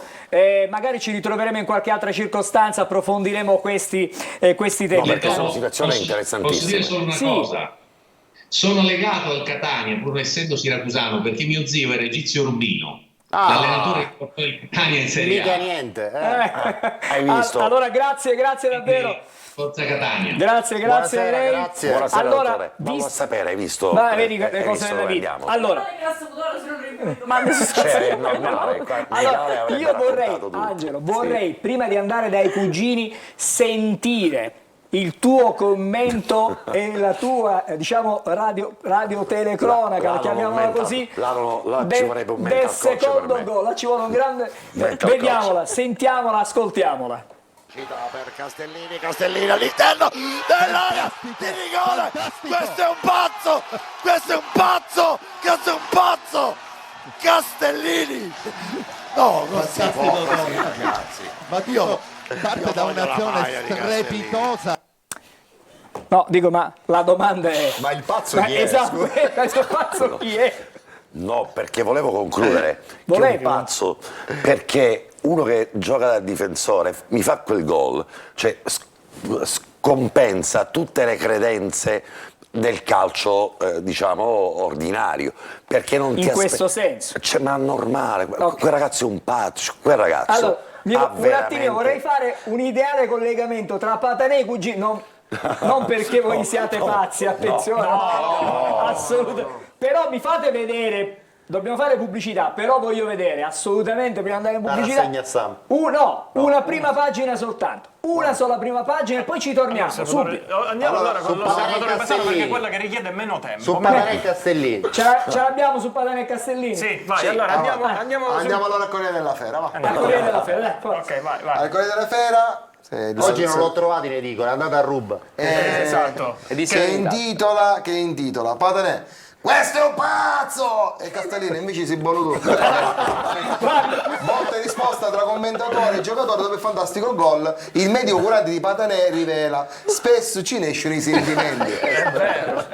Speaker 2: Magari ci ritroveremo in qualche altra circostanza, approfondiremo questi temi.
Speaker 3: No, perché sono situazioni interessantissime.
Speaker 9: Posso dire solo una cosa? Sono legato al Catania, pur essendo siracusano, perché mio zio era Egizio Rubino, l'allenatore che portò il Catania in Serie A.
Speaker 5: Mica niente.
Speaker 3: Hai visto?
Speaker 2: Allora grazie davvero.
Speaker 9: Forza Catania.
Speaker 2: Grazie
Speaker 5: Buonasera,
Speaker 2: a lei.
Speaker 5: grazie.
Speaker 3: Buonasera,
Speaker 2: Allora,
Speaker 3: dottore. Volevo sapere, hai visto?
Speaker 2: Vai, vedi le
Speaker 3: hai
Speaker 2: cose
Speaker 3: visto
Speaker 2: della
Speaker 3: dove
Speaker 2: vita.
Speaker 3: andiamo?
Speaker 2: Allora,
Speaker 3: Cioè, è normale, qua Michele avrebbe
Speaker 2: io vorrei,
Speaker 3: raccontato tutto.
Speaker 2: Angelo, prima di andare dai cugini, sentire il tuo commento e la tua, diciamo, radiotelecronaca,
Speaker 3: Là
Speaker 2: chiamiamola
Speaker 3: non
Speaker 2: così,
Speaker 3: là ci vorrebbe un mental
Speaker 2: del
Speaker 3: coach per
Speaker 2: secondo
Speaker 3: me.
Speaker 2: gol. Là ci vuole un grande...
Speaker 3: Mental
Speaker 2: Vediamola, sentiamola, ascoltiamola.
Speaker 1: Uscita per Castellini all'interno dell'area di rigore. Questo è un pazzo, questo è un pazzo. Castellini. No, non si può così, ragazzi.
Speaker 10: Ma io parte da un'azione strepitosa.
Speaker 2: No, dico, ma la domanda è...
Speaker 5: Ma il pazzo chi è?
Speaker 2: Esatto, questo pazzo chi è?
Speaker 3: No, perché volevo concludere che è
Speaker 2: Volevi?
Speaker 3: un pazzo, perché uno che gioca da difensore mi fa quel gol, cioè scompensa tutte le credenze del calcio, diciamo, ordinario, perché non
Speaker 2: In questo senso?
Speaker 3: Cioè, ma normale,
Speaker 2: Ok.
Speaker 3: quel ragazzo è un pazzo, quel ragazzo
Speaker 2: Allora,
Speaker 3: ha
Speaker 2: un attimino, vorrei
Speaker 3: veramente...
Speaker 2: fare un ideale collegamento tra Patanè e Cugini, non perché voi siate pazzi, attenzione, assolutamente. Però mi fate vedere, dobbiamo fare pubblicità, però voglio vedere assolutamente prima di andare in pubblicità.
Speaker 5: rassegna stampa.
Speaker 2: Una prima pagina soltanto, una sola prima pagina e poi ci torniamo subito.
Speaker 7: Andiamo allora con
Speaker 5: su
Speaker 7: l'osservatore
Speaker 5: Patanè
Speaker 7: Bassano, perché è
Speaker 5: Castellini.
Speaker 7: quella che richiede meno tempo.
Speaker 5: Su Patanè e Castellini.
Speaker 2: Ce l'abbiamo su Patanè e Castellini?
Speaker 7: Sì, vai, allora andiamo
Speaker 5: Andiamo allora al Corriere della Fera, va.
Speaker 2: Al Corriere della Fede, dai, forza.
Speaker 7: Ok, vai.
Speaker 10: Al Corriere della Fera
Speaker 5: Oggi non l'ho trovato in edicola, è andata a ruba.
Speaker 7: Esatto.
Speaker 10: che intitola Patanè, questo è un pazzo, e Castellini invece si buono tutto. Volta e risposta tra commentatore e giocatore dopo il fantastico gol, il medico curante di Patanè rivela spesso ci ne escono i sentimenti.
Speaker 7: È vero.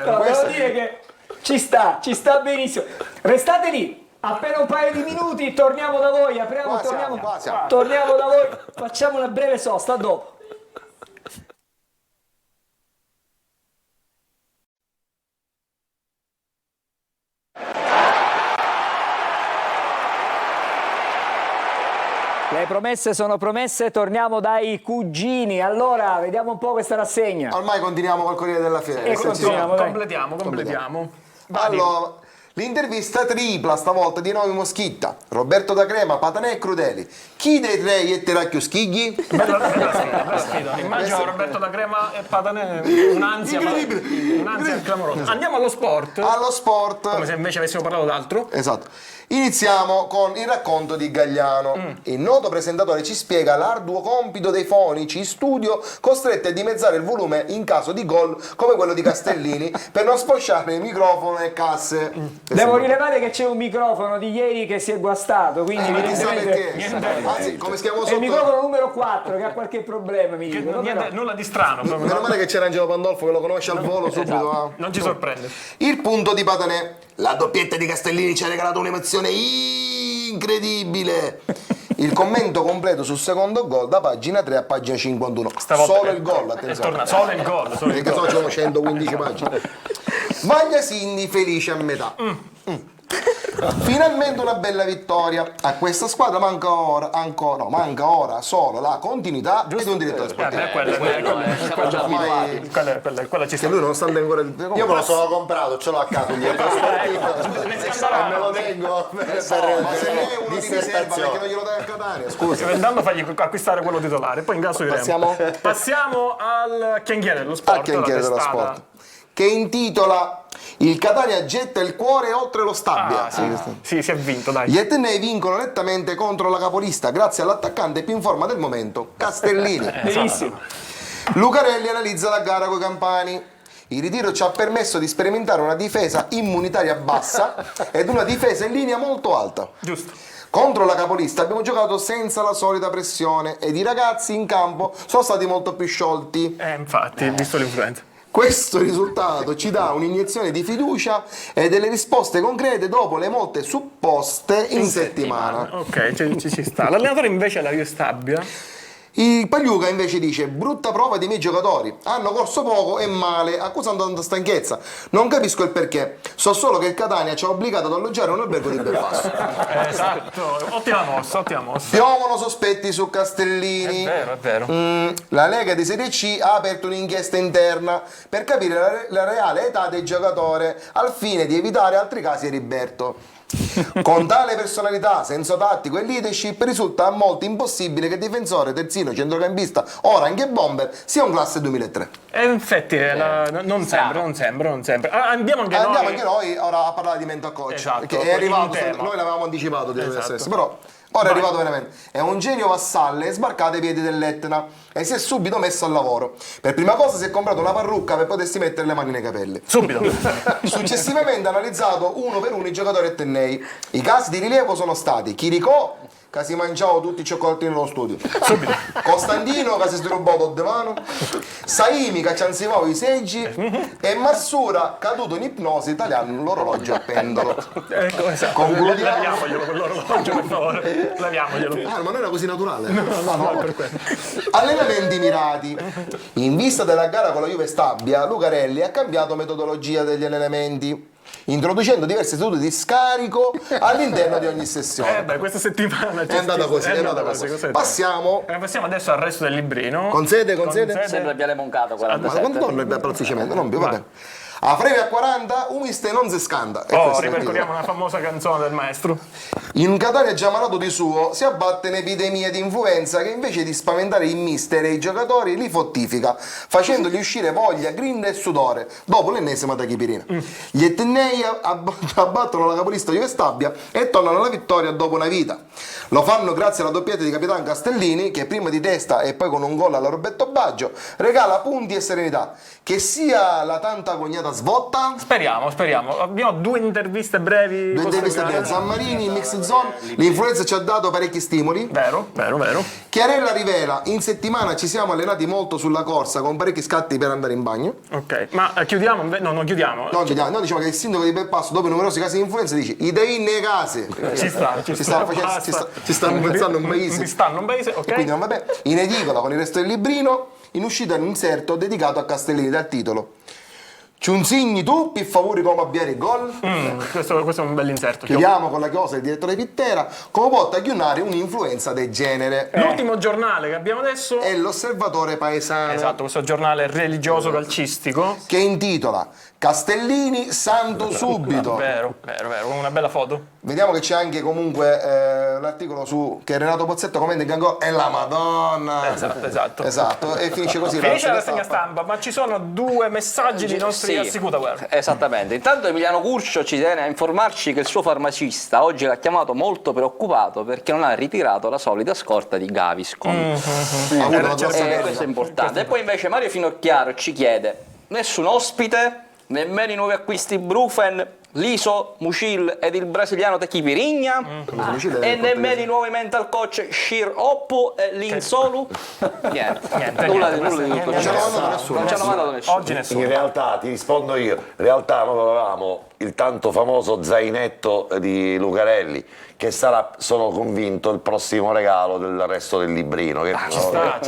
Speaker 2: No, devo dire che ci sta benissimo. Restate lì, appena un paio di minuti torniamo da voi,
Speaker 10: Qua siamo.
Speaker 2: torniamo da voi, facciamo una breve sosta, a dopo. Le promesse sono promesse, torniamo dai cugini. Allora, vediamo un po' questa rassegna.
Speaker 10: Ormai continuiamo col Corriere della Fera.
Speaker 2: E continuiamo, dai.
Speaker 7: Completiamo.
Speaker 10: Allora, l'intervista tripla stavolta di Novi Moschitta, Roberto da Crema, Patanè e Crudeli. Chi dei tre jetterà più schigli?
Speaker 7: Bella sfida. Immagino Roberto da Crema e Patanè, un'ansia clamorosa. Andiamo allo sport.
Speaker 10: Allo sport.
Speaker 7: Come se invece avessimo parlato d'altro.
Speaker 10: Esatto. Iniziamo con il racconto di Gagliano. Il noto presentatore ci spiega l'arduo compito dei fonici in studio costretti a dimezzare il volume in caso di gol come quello di Castellini per non sfosciare il microfono e casse.
Speaker 2: Devo rilevare che c'è un microfono di ieri che si è guastato, quindi
Speaker 10: Ma chissà
Speaker 2: evidentemente
Speaker 10: perché. Anzi, come schiamo
Speaker 2: è il
Speaker 10: sotto.
Speaker 2: microfono numero 4 che ha qualche problema, mi dicono.
Speaker 7: Nulla di strano. proprio.
Speaker 10: Meno male che c'era Angelo Pandolfo che lo conosce al volo subito.
Speaker 7: Non ci sorprende.
Speaker 10: Il punto di Patanè. La doppietta di Castellini ci ha regalato un'emozione incredibile. Il commento completo sul secondo gol da pagina 3 a pagina 51.
Speaker 7: Stavolta
Speaker 10: Solo il gol, attenzione.
Speaker 7: Solo il gol.
Speaker 10: Perché sennò c'erano 115 pagine. Vaglia Sindi felice a metà. Finalmente una bella vittoria. A questa squadra manca ora solo la continuità ed un direttore sportivo.
Speaker 7: Quella ci sta.
Speaker 10: Che lui nonostante ancora
Speaker 5: Io me lo sono comprato, ce l'ho a casa un direttore sportivo. E me lo tengo per
Speaker 10: ma se ne è uno di riserva perché
Speaker 5: dissertazione.
Speaker 10: non glielo dai a Catania, scusa.
Speaker 7: Andando a fargli acquistare quello titolare, poi in caso passiamo al chianghiere dello sport.
Speaker 10: Al chianghiere
Speaker 7: la
Speaker 10: dello
Speaker 7: testata.
Speaker 10: sport, che intitola Il Catania getta il cuore oltre lo Stabia.
Speaker 7: Sì, si è vinto, dai.
Speaker 10: Gli Etnei vincono nettamente contro la capolista grazie all'attaccante più in forma del momento, Castellini.
Speaker 2: Benissimo.
Speaker 10: Lucarelli analizza la gara coi campani. Il ritiro ci ha permesso di sperimentare una difesa immunitaria bassa ed una difesa in linea molto alta.
Speaker 7: Giusto.
Speaker 10: Contro la capolista abbiamo giocato senza la solita pressione ed i ragazzi in campo sono stati molto più sciolti.
Speaker 7: Infatti, visto l'influenza.
Speaker 10: Questo risultato ci dà un'iniezione di fiducia e delle risposte concrete dopo le molte supposte in settimana.
Speaker 7: Ok, ci sta. L'allenatore invece è la Rio Stabia.
Speaker 10: Il Pagliuca invece dice: brutta prova dei miei giocatori, hanno corso poco e male, accusando tanta stanchezza. Non capisco il perché, so solo che il Catania ci ha obbligato ad alloggiare un albergo di Belfast.
Speaker 7: Esatto, ottima mossa.
Speaker 10: Piovono sospetti su Castellini.
Speaker 7: È vero.
Speaker 10: La Lega di Serie C ha aperto un'inchiesta interna per capire la reale età del giocatore al fine di evitare altri casi di Heriberto. Con tale personalità, senso tattico e leadership risulta a molti impossibile che difensore, terzino, centrocampista, ora anche bomber sia un classe 2003.
Speaker 7: E infatti non sempre. Andiamo anche
Speaker 10: noi ora a parlare di mental coach,
Speaker 7: Esatto,
Speaker 10: che è arrivato,
Speaker 7: in tema.
Speaker 10: noi l'avevamo anticipato di
Speaker 7: Esatto.
Speaker 10: essere, però ora è arrivato veramente. È un genio vassalle, è sbarcato ai piedi dell'Etna e si è subito messo al lavoro. Per prima cosa si è comprato una parrucca per potersi mettere le mani nei capelli.
Speaker 7: Subito.
Speaker 10: Successivamente ha analizzato uno per uno i giocatori etnei. I casi di rilievo sono stati Chiricò, che si mangiava tutti i cioccolatini nello studio.
Speaker 7: Subito.
Speaker 10: Costantino, che si sdrubato il divano. Saimi, che ci ansivava i seggi. E Massura, caduto in ipnosi, tagliando l'orologio a pendolo.
Speaker 7: Ecco, esatto.
Speaker 10: Concludiamo.
Speaker 7: Laviamoglielo quell'orologio, per favore. Laviamoglielo.
Speaker 10: Ah, ma non era così naturale.
Speaker 7: No, per quello.
Speaker 10: Allenamenti mirati. In vista della gara con la Juve Stabia, Lucarelli ha cambiato metodologia degli allenamenti, introducendo diversi istituti di scarico all'interno di ogni sessione.
Speaker 7: Questa settimana
Speaker 10: È andata così. Passiamo
Speaker 7: adesso al resto del librino.
Speaker 10: con sede.
Speaker 11: Sembra Viale Moncato
Speaker 10: Ma
Speaker 11: 47.
Speaker 10: quando torna il palazzo non più, vabbè. A Frevi a 40, un mister non si scanda. E questo è il
Speaker 7: Ripercorriamo una famosa canzone del maestro.
Speaker 10: In Catania già malato di suo si abbatte un'epidemia di influenza che invece di spaventare il mister e i giocatori li fortifica, facendogli uscire voglia, grinda e sudore dopo l'ennesima tachipirina. Gli etnei abbattono la capolista Juve Stabia e tornano alla vittoria dopo una vita. Lo fanno grazie alla doppietta di capitano Castellini, che prima di testa e poi con un gol alla Roberto Baggio regala punti e serenità. Che sia la tanta cognata svotta.
Speaker 7: Speriamo. Abbiamo due interviste brevi.
Speaker 10: San Marini, mix zone. L'influenza ci ha dato parecchi stimoli.
Speaker 7: Vero.
Speaker 10: Chiarella rivela: in settimana ci siamo allenati molto sulla corsa con parecchi scatti per andare in bagno.
Speaker 7: Ok, ma chiudiamo? No, non chiudiamo.
Speaker 10: No, diciamo che il sindaco di Belpasso, dopo i numerosi casi di influenza, dice: i dei nei casi. Si sta pensando un paese.
Speaker 7: Ok.
Speaker 10: Quindi non va bene. In edicola con il resto del librino, in uscita un inserto dedicato a Castellini dal titolo: ci insegni tu per favore come avviare il gol?
Speaker 7: Questo è un bel inserto.
Speaker 10: Chiudiamo con la cosa del direttore Pittera, come può tagliare un'influenza del genere.
Speaker 7: L'ultimo giornale che abbiamo adesso
Speaker 10: è l'Osservatore Paesano.
Speaker 7: Esatto, questo giornale religioso calcistico
Speaker 10: che intitola Castellini santo subito.
Speaker 7: Vero, una bella foto.
Speaker 10: Vediamo che c'è anche comunque l'articolo su che Renato Pozzetto commenta in Gangò è la Madonna. Esatto. E finisce così.
Speaker 7: Finisce la rassegna stampa, ma ci sono due messaggi di nostri assicutaware.
Speaker 11: Esattamente. Intanto Emiliano Curcio ci tiene a informarci che il suo farmacista oggi l'ha chiamato molto preoccupato perché non ha ritirato la solita scorta di Gaviscon. Questo è importante. E poi invece Mario Finocchiaro ci chiede: nessun ospite? Nemmeno i nuovi acquisti Brufen, Liso, Mucil ed il brasiliano Tachipirigna e nemmeno i nuovi mental coach Shir Oppo e Linsolu? Niente. Nulla di tutto. Non ci hanno mandato nessuno.
Speaker 7: Oggi nessuno.
Speaker 3: In realtà, ti rispondo io, in realtà noi avevamo il tanto famoso zainetto di Lucarelli, che sarà, sono convinto, il prossimo regalo del resto del librino. Che
Speaker 7: ci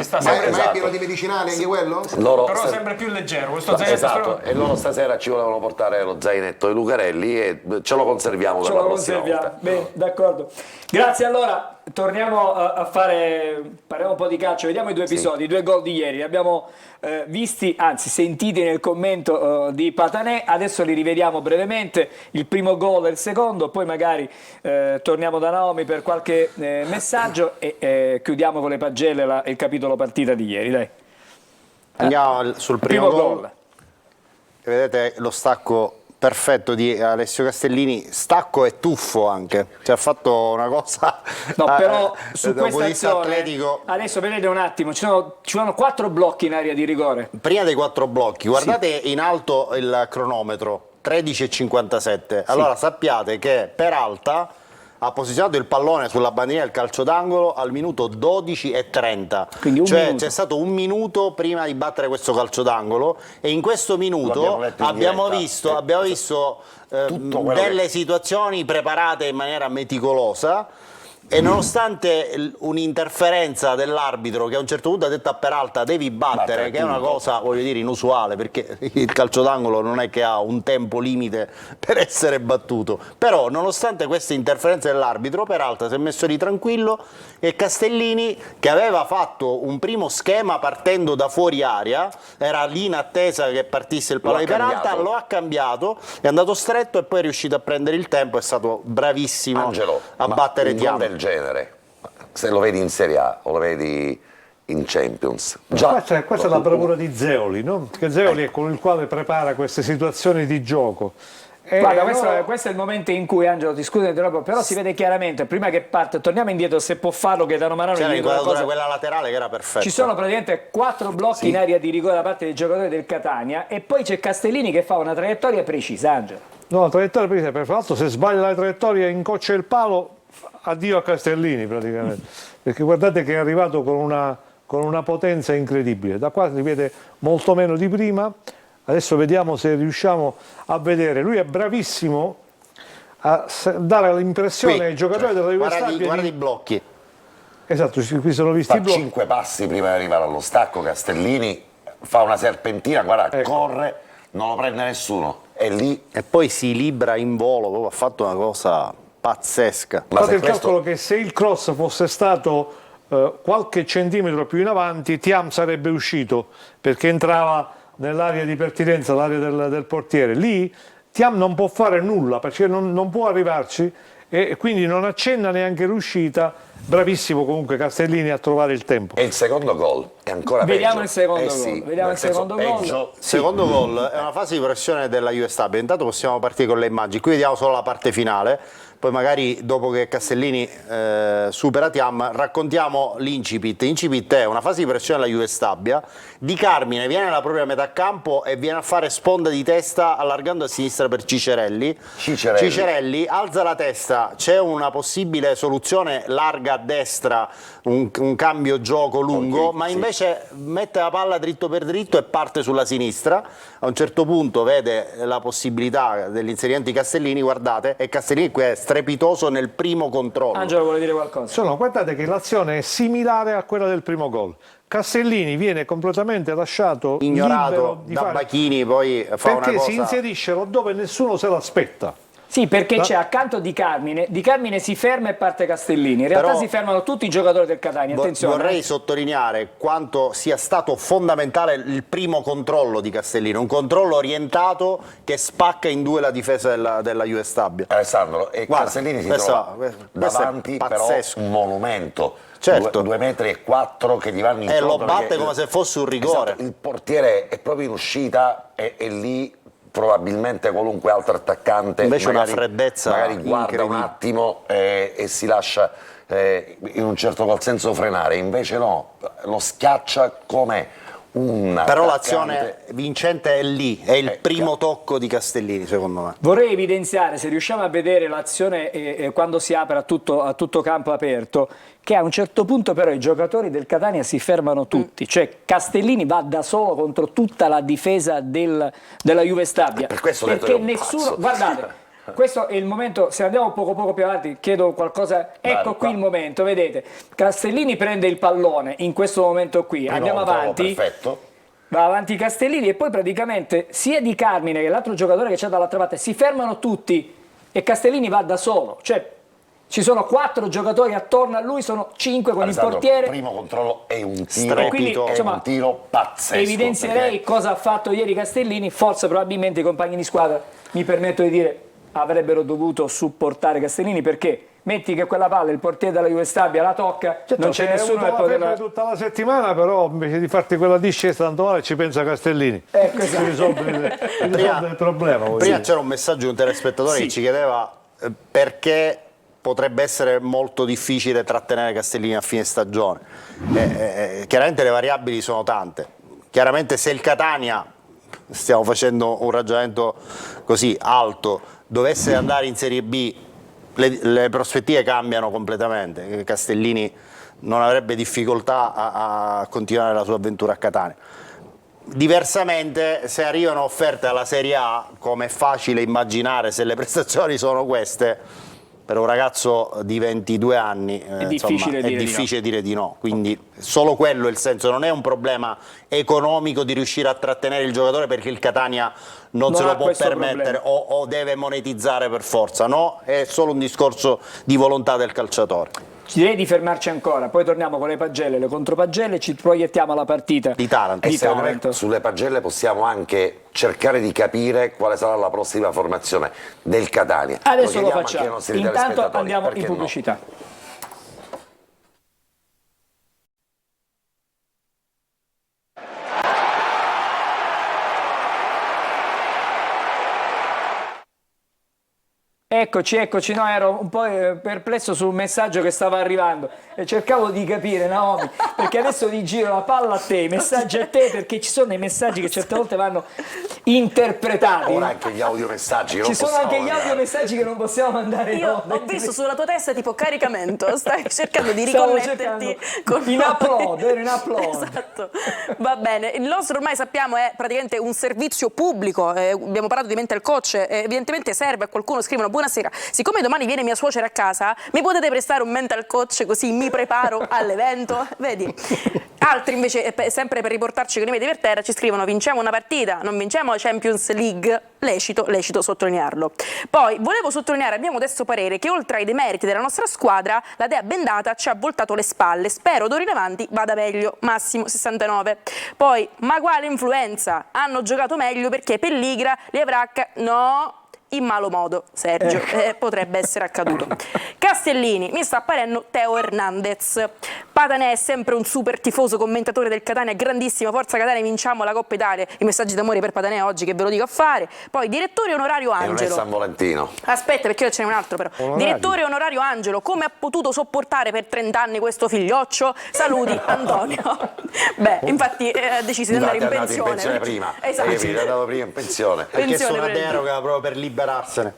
Speaker 7: sta
Speaker 10: Ma
Speaker 7: sempre.
Speaker 10: è pieno di medicinali anche quello?
Speaker 7: Però sempre più leggero. Questo zainetto.
Speaker 3: Esatto, e loro stasera ci volevano portare lo zainetto di Lucarelli e ce lo conserviamo per la prossima volta.
Speaker 2: Bene, d'accordo. Grazie, allora torniamo a parliamo un po' di calcio, vediamo i due episodi, i due gol di ieri, li abbiamo visti, anzi sentiti nel commento di Patanè, adesso li rivediamo brevemente, il primo gol e il secondo, poi magari torniamo da Naomi per qualche messaggio e chiudiamo con le pagelle il capitolo partita di ieri, dai.
Speaker 5: Andiamo sul primo gol. Vedete lo stacco perfetto di Alessio Castellini, stacco e tuffo anche, cioè ha fatto una cosa
Speaker 2: però su questa azione
Speaker 5: atletico.
Speaker 2: Adesso vedete un attimo, ci sono 4 blocchi in area di rigore.
Speaker 5: Prima dei 4 blocchi guardate in alto il cronometro 13:57, allora sappiate che Peralta ha posizionato il pallone sulla bandierina del calcio d'angolo al minuto 12:30, cioè c'è stato un minuto prima di battere questo calcio d'angolo e in questo minuto abbiamo visto delle situazioni preparate in maniera meticolosa E nonostante un'interferenza dell'arbitro che a un certo punto ha detto a Peralta devi battere, che è una cosa, voglio dire, inusuale, perché il calcio d'angolo non è che ha un tempo limite per essere battuto, però nonostante questa interferenza dell'arbitro Peralta si è messo lì tranquillo e Castellini, che aveva fatto un primo schema partendo da fuori area, era lì in attesa che partisse il palo di Peralta, lo ha cambiato, è andato stretto e poi è riuscito a prendere il tempo, è stato bravissimo a battere Thiam.
Speaker 3: Del genere, se lo vedi in Serie A o lo vedi in Champions.
Speaker 4: Questa è la bravura di Zeoli, no? Che Zeoli è con il quale prepara queste situazioni di gioco.
Speaker 2: Guarda, questo è il momento in cui, Angelo, ti scuso però si vede chiaramente, prima che parte, torniamo indietro se può farlo, che danno mano
Speaker 5: quella laterale che era perfetta.
Speaker 2: Ci sono praticamente 4 blocchi in area di rigore da parte dei giocatori del Catania e poi c'è Castellini che fa una traiettoria precisa, Angelo.
Speaker 4: No, la traiettoria precisa, per l'altro se sbaglia la traiettoria incoccia il palo, addio a Castellini praticamente, perché guardate che è arrivato con una potenza incredibile, da qua si vede molto meno di prima. Adesso vediamo se riusciamo a vedere, lui è bravissimo a dare l'impressione ai giocatori della Juve Stabia
Speaker 5: guarda i blocchi.
Speaker 4: Esatto, qui sono visti i blocchi.
Speaker 3: 5 passi prima di arrivare allo stacco, Castellini fa una serpentina, guarda, corre, non lo prende nessuno, è lì.
Speaker 5: E poi si libera in volo, ha fatto una cosa pazzesca.
Speaker 4: Fate il calcolo che se il cross fosse stato qualche centimetro più in avanti, Thiam sarebbe uscito, perché entrava nell'area di pertinenza, l'area del portiere. Lì Thiam non può fare nulla, perché non può arrivarci e quindi non accenna neanche l'uscita. Bravissimo comunque Castellini a trovare il tempo.
Speaker 3: E il secondo gol è ancora
Speaker 2: Vediamo
Speaker 3: peggio.
Speaker 2: Il secondo gol.
Speaker 3: Sì,
Speaker 2: Vediamo il secondo gol.
Speaker 5: Secondo gol è una fase di pressione della Juve Stabia. Intanto possiamo partire con le immagini. Qui vediamo solo la parte finale. Poi magari dopo che Castellini supera Thiam raccontiamo l'incipit. L'incipit è una fase di pressione della Juve Stabia. Di Carmine viene alla propria metà campo e viene a fare sponda di testa allargando a sinistra per Cicerelli. Cicerelli alza la testa, c'è una possibile soluzione larga a destra, un cambio gioco lungo, ma invece mette la palla dritto per dritto e parte sulla sinistra. A un certo punto vede la possibilità dell'inserimento di Castellini, guardate, e Castellini qui è strepitoso nel primo controllo.
Speaker 2: Angelo vuole dire qualcosa?
Speaker 4: Guardate che l'azione è similare a quella del primo gol. Castellini viene completamente lasciato
Speaker 5: ignorato da Bacchini, poi fa una cosa,
Speaker 4: perché si inserisce dove nessuno se l'aspetta.
Speaker 2: Sì, perché c'è accanto Di Carmine si ferma e parte Castellini. In realtà si fermano tutti i giocatori del Catania. Attenzione.
Speaker 5: Vorrei sottolineare quanto sia stato fondamentale il primo controllo di Castellini, un controllo orientato che spacca in due la difesa della Juve Stabia.
Speaker 3: Alessandro, e Castellini si trova davanti però un monumento.
Speaker 5: Certo.
Speaker 3: 2,4 metri che gli vanno incontro.
Speaker 5: E lo batte come se fosse un rigore.
Speaker 3: Esatto, il portiere è proprio in uscita e lì probabilmente qualunque altro attaccante
Speaker 5: invece
Speaker 3: magari,
Speaker 5: una freddezza
Speaker 3: magari guarda un attimo e si lascia in un certo qual senso frenare, invece no, lo schiaccia come un
Speaker 5: però l'azione vincente è lì, è il primo tocco di Castellini secondo me.
Speaker 2: Vorrei evidenziare, se riusciamo a vedere l'azione quando si apre a tutto campo aperto, che a un certo punto però i giocatori del Catania si fermano tutti, cioè Castellini va da solo contro tutta la difesa della Juve Stabia,
Speaker 3: per questo
Speaker 2: perché nessuno, guardate, questo è il momento, se andiamo poco più avanti chiedo qualcosa, ecco qui il momento, vedete, Castellini prende il pallone in questo momento qui, andiamo avanti,
Speaker 3: perfetto.
Speaker 2: Va avanti Castellini e poi praticamente sia Di Carmine che l'altro giocatore che c'è dall'altra parte si fermano tutti e Castellini va da solo, cioè ci sono 4 giocatori attorno a lui, sono 5 con il portiere.
Speaker 3: Il primo controllo è un tiro,
Speaker 2: quindi,
Speaker 3: un tiro pazzesco.
Speaker 2: Evidenzierei cosa ha fatto ieri Castellini, forse probabilmente i compagni di squadra, mi permetto di dire, avrebbero dovuto supportare Castellini, perché metti che quella palla il portiere della Juve Stabia la tocca, non c'è nessuno per poterla...
Speaker 4: tutta la settimana, però invece di farti quella discesa tanto male ci pensa Castellini. Si risolve il problema.
Speaker 5: Prima c'era un messaggio di un telespettatore che ci chiedeva perché potrebbe essere molto difficile trattenere Castellini a fine stagione. Chiaramente le variabili sono tante. Chiaramente se il Catania, stiamo facendo un ragionamento così alto, dovesse andare in Serie B, le prospettive cambiano completamente. Castellini non avrebbe difficoltà a continuare la sua avventura a Catania. Diversamente, se arrivano offerte alla Serie A, come è facile immaginare se le prestazioni sono queste, per un ragazzo di 22 anni
Speaker 2: È difficile
Speaker 5: insomma, è
Speaker 2: dire
Speaker 5: difficile dire di no, quindi solo quello è il senso, non è un problema economico di riuscire a trattenere il giocatore perché il Catania non se
Speaker 2: ha
Speaker 5: lo può
Speaker 2: questo
Speaker 5: permettere o deve monetizzare per forza, no, è solo un discorso di volontà del calciatore.
Speaker 2: Direi di fermarci ancora, poi torniamo con le pagelle, le contropagelle, ci proiettiamo alla partita
Speaker 5: di Taranto.
Speaker 2: Di
Speaker 3: Secondo me
Speaker 2: Taranto.
Speaker 3: sulle pagelle possiamo anche cercare di capire quale sarà la prossima formazione del Catania.
Speaker 2: Adesso lo
Speaker 3: chiediamo anche ai
Speaker 2: facciamo,
Speaker 3: nostri
Speaker 2: intanto
Speaker 3: telespettatori,
Speaker 2: andiamo in
Speaker 3: perché no?
Speaker 2: pubblicità. Eccoci, no, ero un po' perplesso sul messaggio che stava arrivando e cercavo di capire, Naomi, perché adesso ti giro la palla a te, i messaggi a te, perché ci sono dei messaggi che certe volte vanno interpretati.
Speaker 3: Ora anche gli audiomessaggi che
Speaker 2: Ci
Speaker 3: non
Speaker 2: sono
Speaker 3: possiamo
Speaker 2: anche gli
Speaker 3: mandare.
Speaker 2: audiomessaggi che non possiamo mandare.
Speaker 6: Io
Speaker 2: no,
Speaker 6: ho visto sulla tua testa tipo caricamento, stai cercando di
Speaker 2: Stavo
Speaker 6: riconnetterti
Speaker 2: cercando.
Speaker 6: con
Speaker 2: In
Speaker 6: noi.
Speaker 2: upload, ero in upload.
Speaker 6: Esatto, va bene. Il nostro ormai sappiamo è praticamente un servizio pubblico, abbiamo parlato di mental coach, evidentemente serve a qualcuno, scrivono buonasera, siccome domani viene mia suocera a casa, mi potete prestare un mental coach così mi preparo all'evento? Vedi? Altri invece, sempre per riportarci con i media per terra, ci scrivono vinciamo una partita, non vinciamo la Champions League, lecito sottolinearlo. Poi volevo sottolineare a mio modesto parere che oltre ai demeriti della nostra squadra, la dea bendata ci ha voltato le spalle, spero d'ora in avanti vada meglio, massimo 69. Poi, ma quale influenza? Hanno giocato meglio perché Pelligra li avrà... No... in malo modo, Sergio, potrebbe essere accaduto. Castellini, mi sta apparendo Teo Hernandez. Patanè è sempre un super tifoso commentatore del Catania, grandissima, forza Catania, vinciamo la Coppa Italia. I messaggi d'amore per Patanè oggi che ve lo dico a fare. Poi direttore onorario
Speaker 3: E non è
Speaker 6: Angelo.
Speaker 3: San Valentino.
Speaker 6: Aspetta, perché ce n'è un altro però. Direttore onorario Angelo, come ha potuto sopportare per 30 anni questo figlioccio? Saluti, Antonio. Beh, infatti ha deciso di andare in
Speaker 3: Infatti è andato
Speaker 6: pensione.
Speaker 3: in pensione prima.
Speaker 6: Esatto.
Speaker 3: Hai capito? È andato prima in pensione.
Speaker 5: Perché
Speaker 6: Pensione
Speaker 5: sono una
Speaker 6: prendere.
Speaker 5: deroga proprio per liberarsene.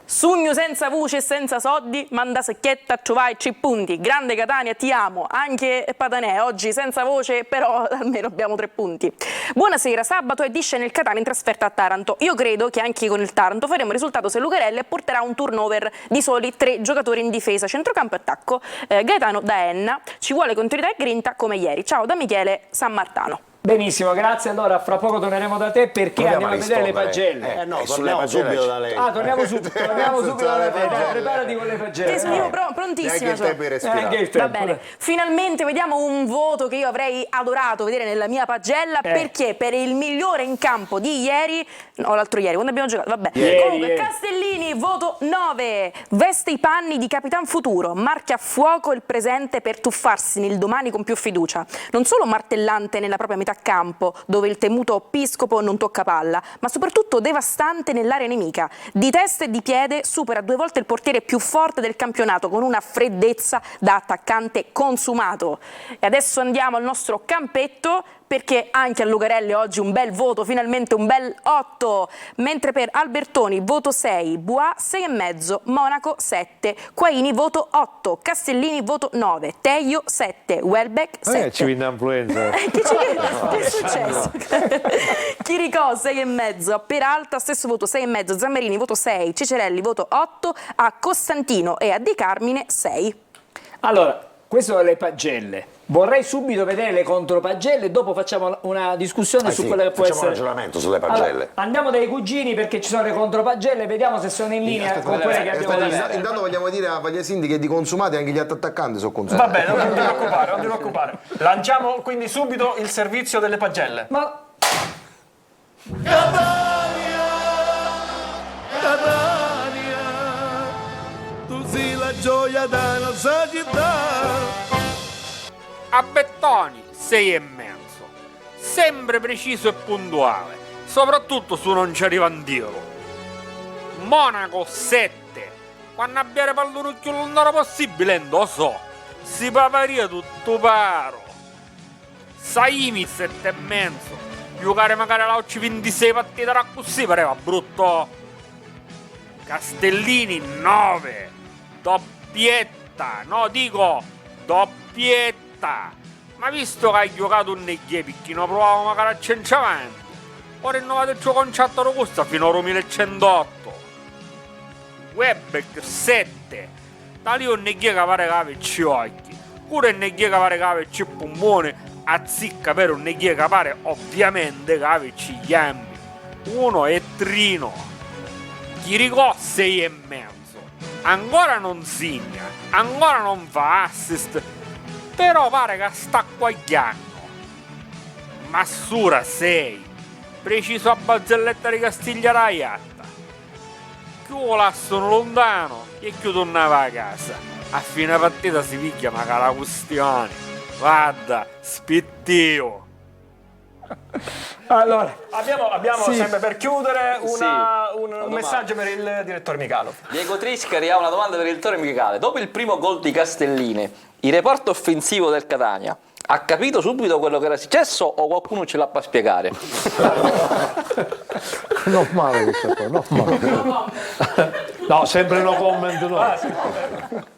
Speaker 6: Sugno senza voce e senza soldi, manda secchietta a trovare 3 punti. Grande Catania, ti amo. Anche Patanè, oggi senza voce, però almeno abbiamo 3 punti. Buonasera, sabato è discende il Catania in trasferta a Taranto. Io credo che anche con il Taranto faremo risultato se Lucarelli apporterà un turnover di soli 3 giocatori in difesa, centrocampo e attacco. Gaetano da Enna, ci vuole continuità e grinta come ieri. Ciao da Michele San Martano.
Speaker 2: Benissimo, grazie. Allora, fra poco torneremo da te perché
Speaker 3: Proviamo
Speaker 2: andiamo a
Speaker 3: a
Speaker 2: vedere le
Speaker 3: rispondere.
Speaker 2: pagelle.
Speaker 5: No,
Speaker 3: sulle
Speaker 5: torniamo
Speaker 3: pagelle
Speaker 5: subito da lei.
Speaker 2: Torniamo subito dalle pagelle. Preparati con le pagelle.
Speaker 6: Io prontissima.
Speaker 10: Neanche il tempo di respirare.
Speaker 2: Anche il
Speaker 6: Va
Speaker 2: tempo.
Speaker 6: bene, finalmente vediamo un voto che io avrei adorato vedere nella mia pagella perché per il migliore in campo di ieri, no l'altro ieri, quando abbiamo giocato, vabbè. Comunque
Speaker 2: Ieri.
Speaker 6: Castellini, voto 9, veste i panni di Capitan Futuro, marchia a fuoco il presente per tuffarsi nel domani con più fiducia. Non solo martellante nella propria metà campo, dove il temuto Piscopo non tocca palla, ma soprattutto devastante nell'area nemica. Di testa e di piede supera 2 volte il portiere più forte del campionato con una freddezza da attaccante consumato. E adesso andiamo al nostro campetto perché anche a Lucarelli oggi un bel voto, finalmente un bel 8, mentre per Albertoni voto 6, Bois 6,5, Monaco 7, Quaini voto 8, Castellini voto 9, Teio 7, Welbeck 7.
Speaker 4: Ci viene influenza.
Speaker 6: Che è successo? Chiricò 6,5, Peralta stesso voto 6,5, Zammerini voto 6, Cicerelli voto 8, a Costantino e a Di Carmine 6.
Speaker 2: Allora, queste sono le pagelle. Vorrei subito vedere le contropagelle e dopo facciamo una discussione su quella che può
Speaker 3: facciamo
Speaker 2: essere.
Speaker 3: un ragionamento sulle pagelle.
Speaker 2: Allora, andiamo dai cugini perché ci sono le contropagelle, vediamo se sono in linea con quelle che abbiamo detto.
Speaker 10: Intanto vogliamo dire a Vagliasindi che di consumati anche gli attaccanti sono consumati.
Speaker 7: Va bene, non ti preoccupare. Lanciamo quindi subito il servizio delle pagelle.
Speaker 2: Ma
Speaker 1: tu sei la gioia della città.
Speaker 12: A Bettoni 6,5, sempre preciso e puntuale, soprattutto su non ci arriva un tiro. Monaco 7, quando abbiamo pallurucchio non era possibile, non lo so, si paparia tutto paro. Saimi 7,5, giocare magari la 26 partite da così pareva brutto. Castellini 9, doppietta, no dico doppietta. Ma visto che hai giocato un neglie picchino, provavo magari a centravanti. Ho rinnovato il tuo contratto robusto fino al 2108. Webeck 7. Da lì non ne chiede che pare cavici occhi. Pure ne chiede che pare cavici pomponi. Azzicca però ne chiede che pare ovviamente cavici gli ambi. 1 e Trino. Chiricò 6 e mezzo. Ancora non segna, ancora non fa assist, però pare che sta quagliando. Massura 6, preciso a barzelletta di Castigliara Iatta. Più lo lasciano lontano e più tornava a casa. A fine partita si piglia magari la questione. Guarda, spittio.
Speaker 2: Allora,
Speaker 7: abbiamo
Speaker 2: sì.
Speaker 7: sempre per chiudere un
Speaker 11: domanda.
Speaker 7: messaggio per il direttore Michalov.
Speaker 11: Diego Triscari ha una domanda per il direttore Michele. Dopo il primo gol di Castellini, il reparto offensivo del Catania ha capito subito quello che era successo o qualcuno ce l'ha per spiegare?
Speaker 4: Non male questa cosa, non male. No, sempre no comment, no.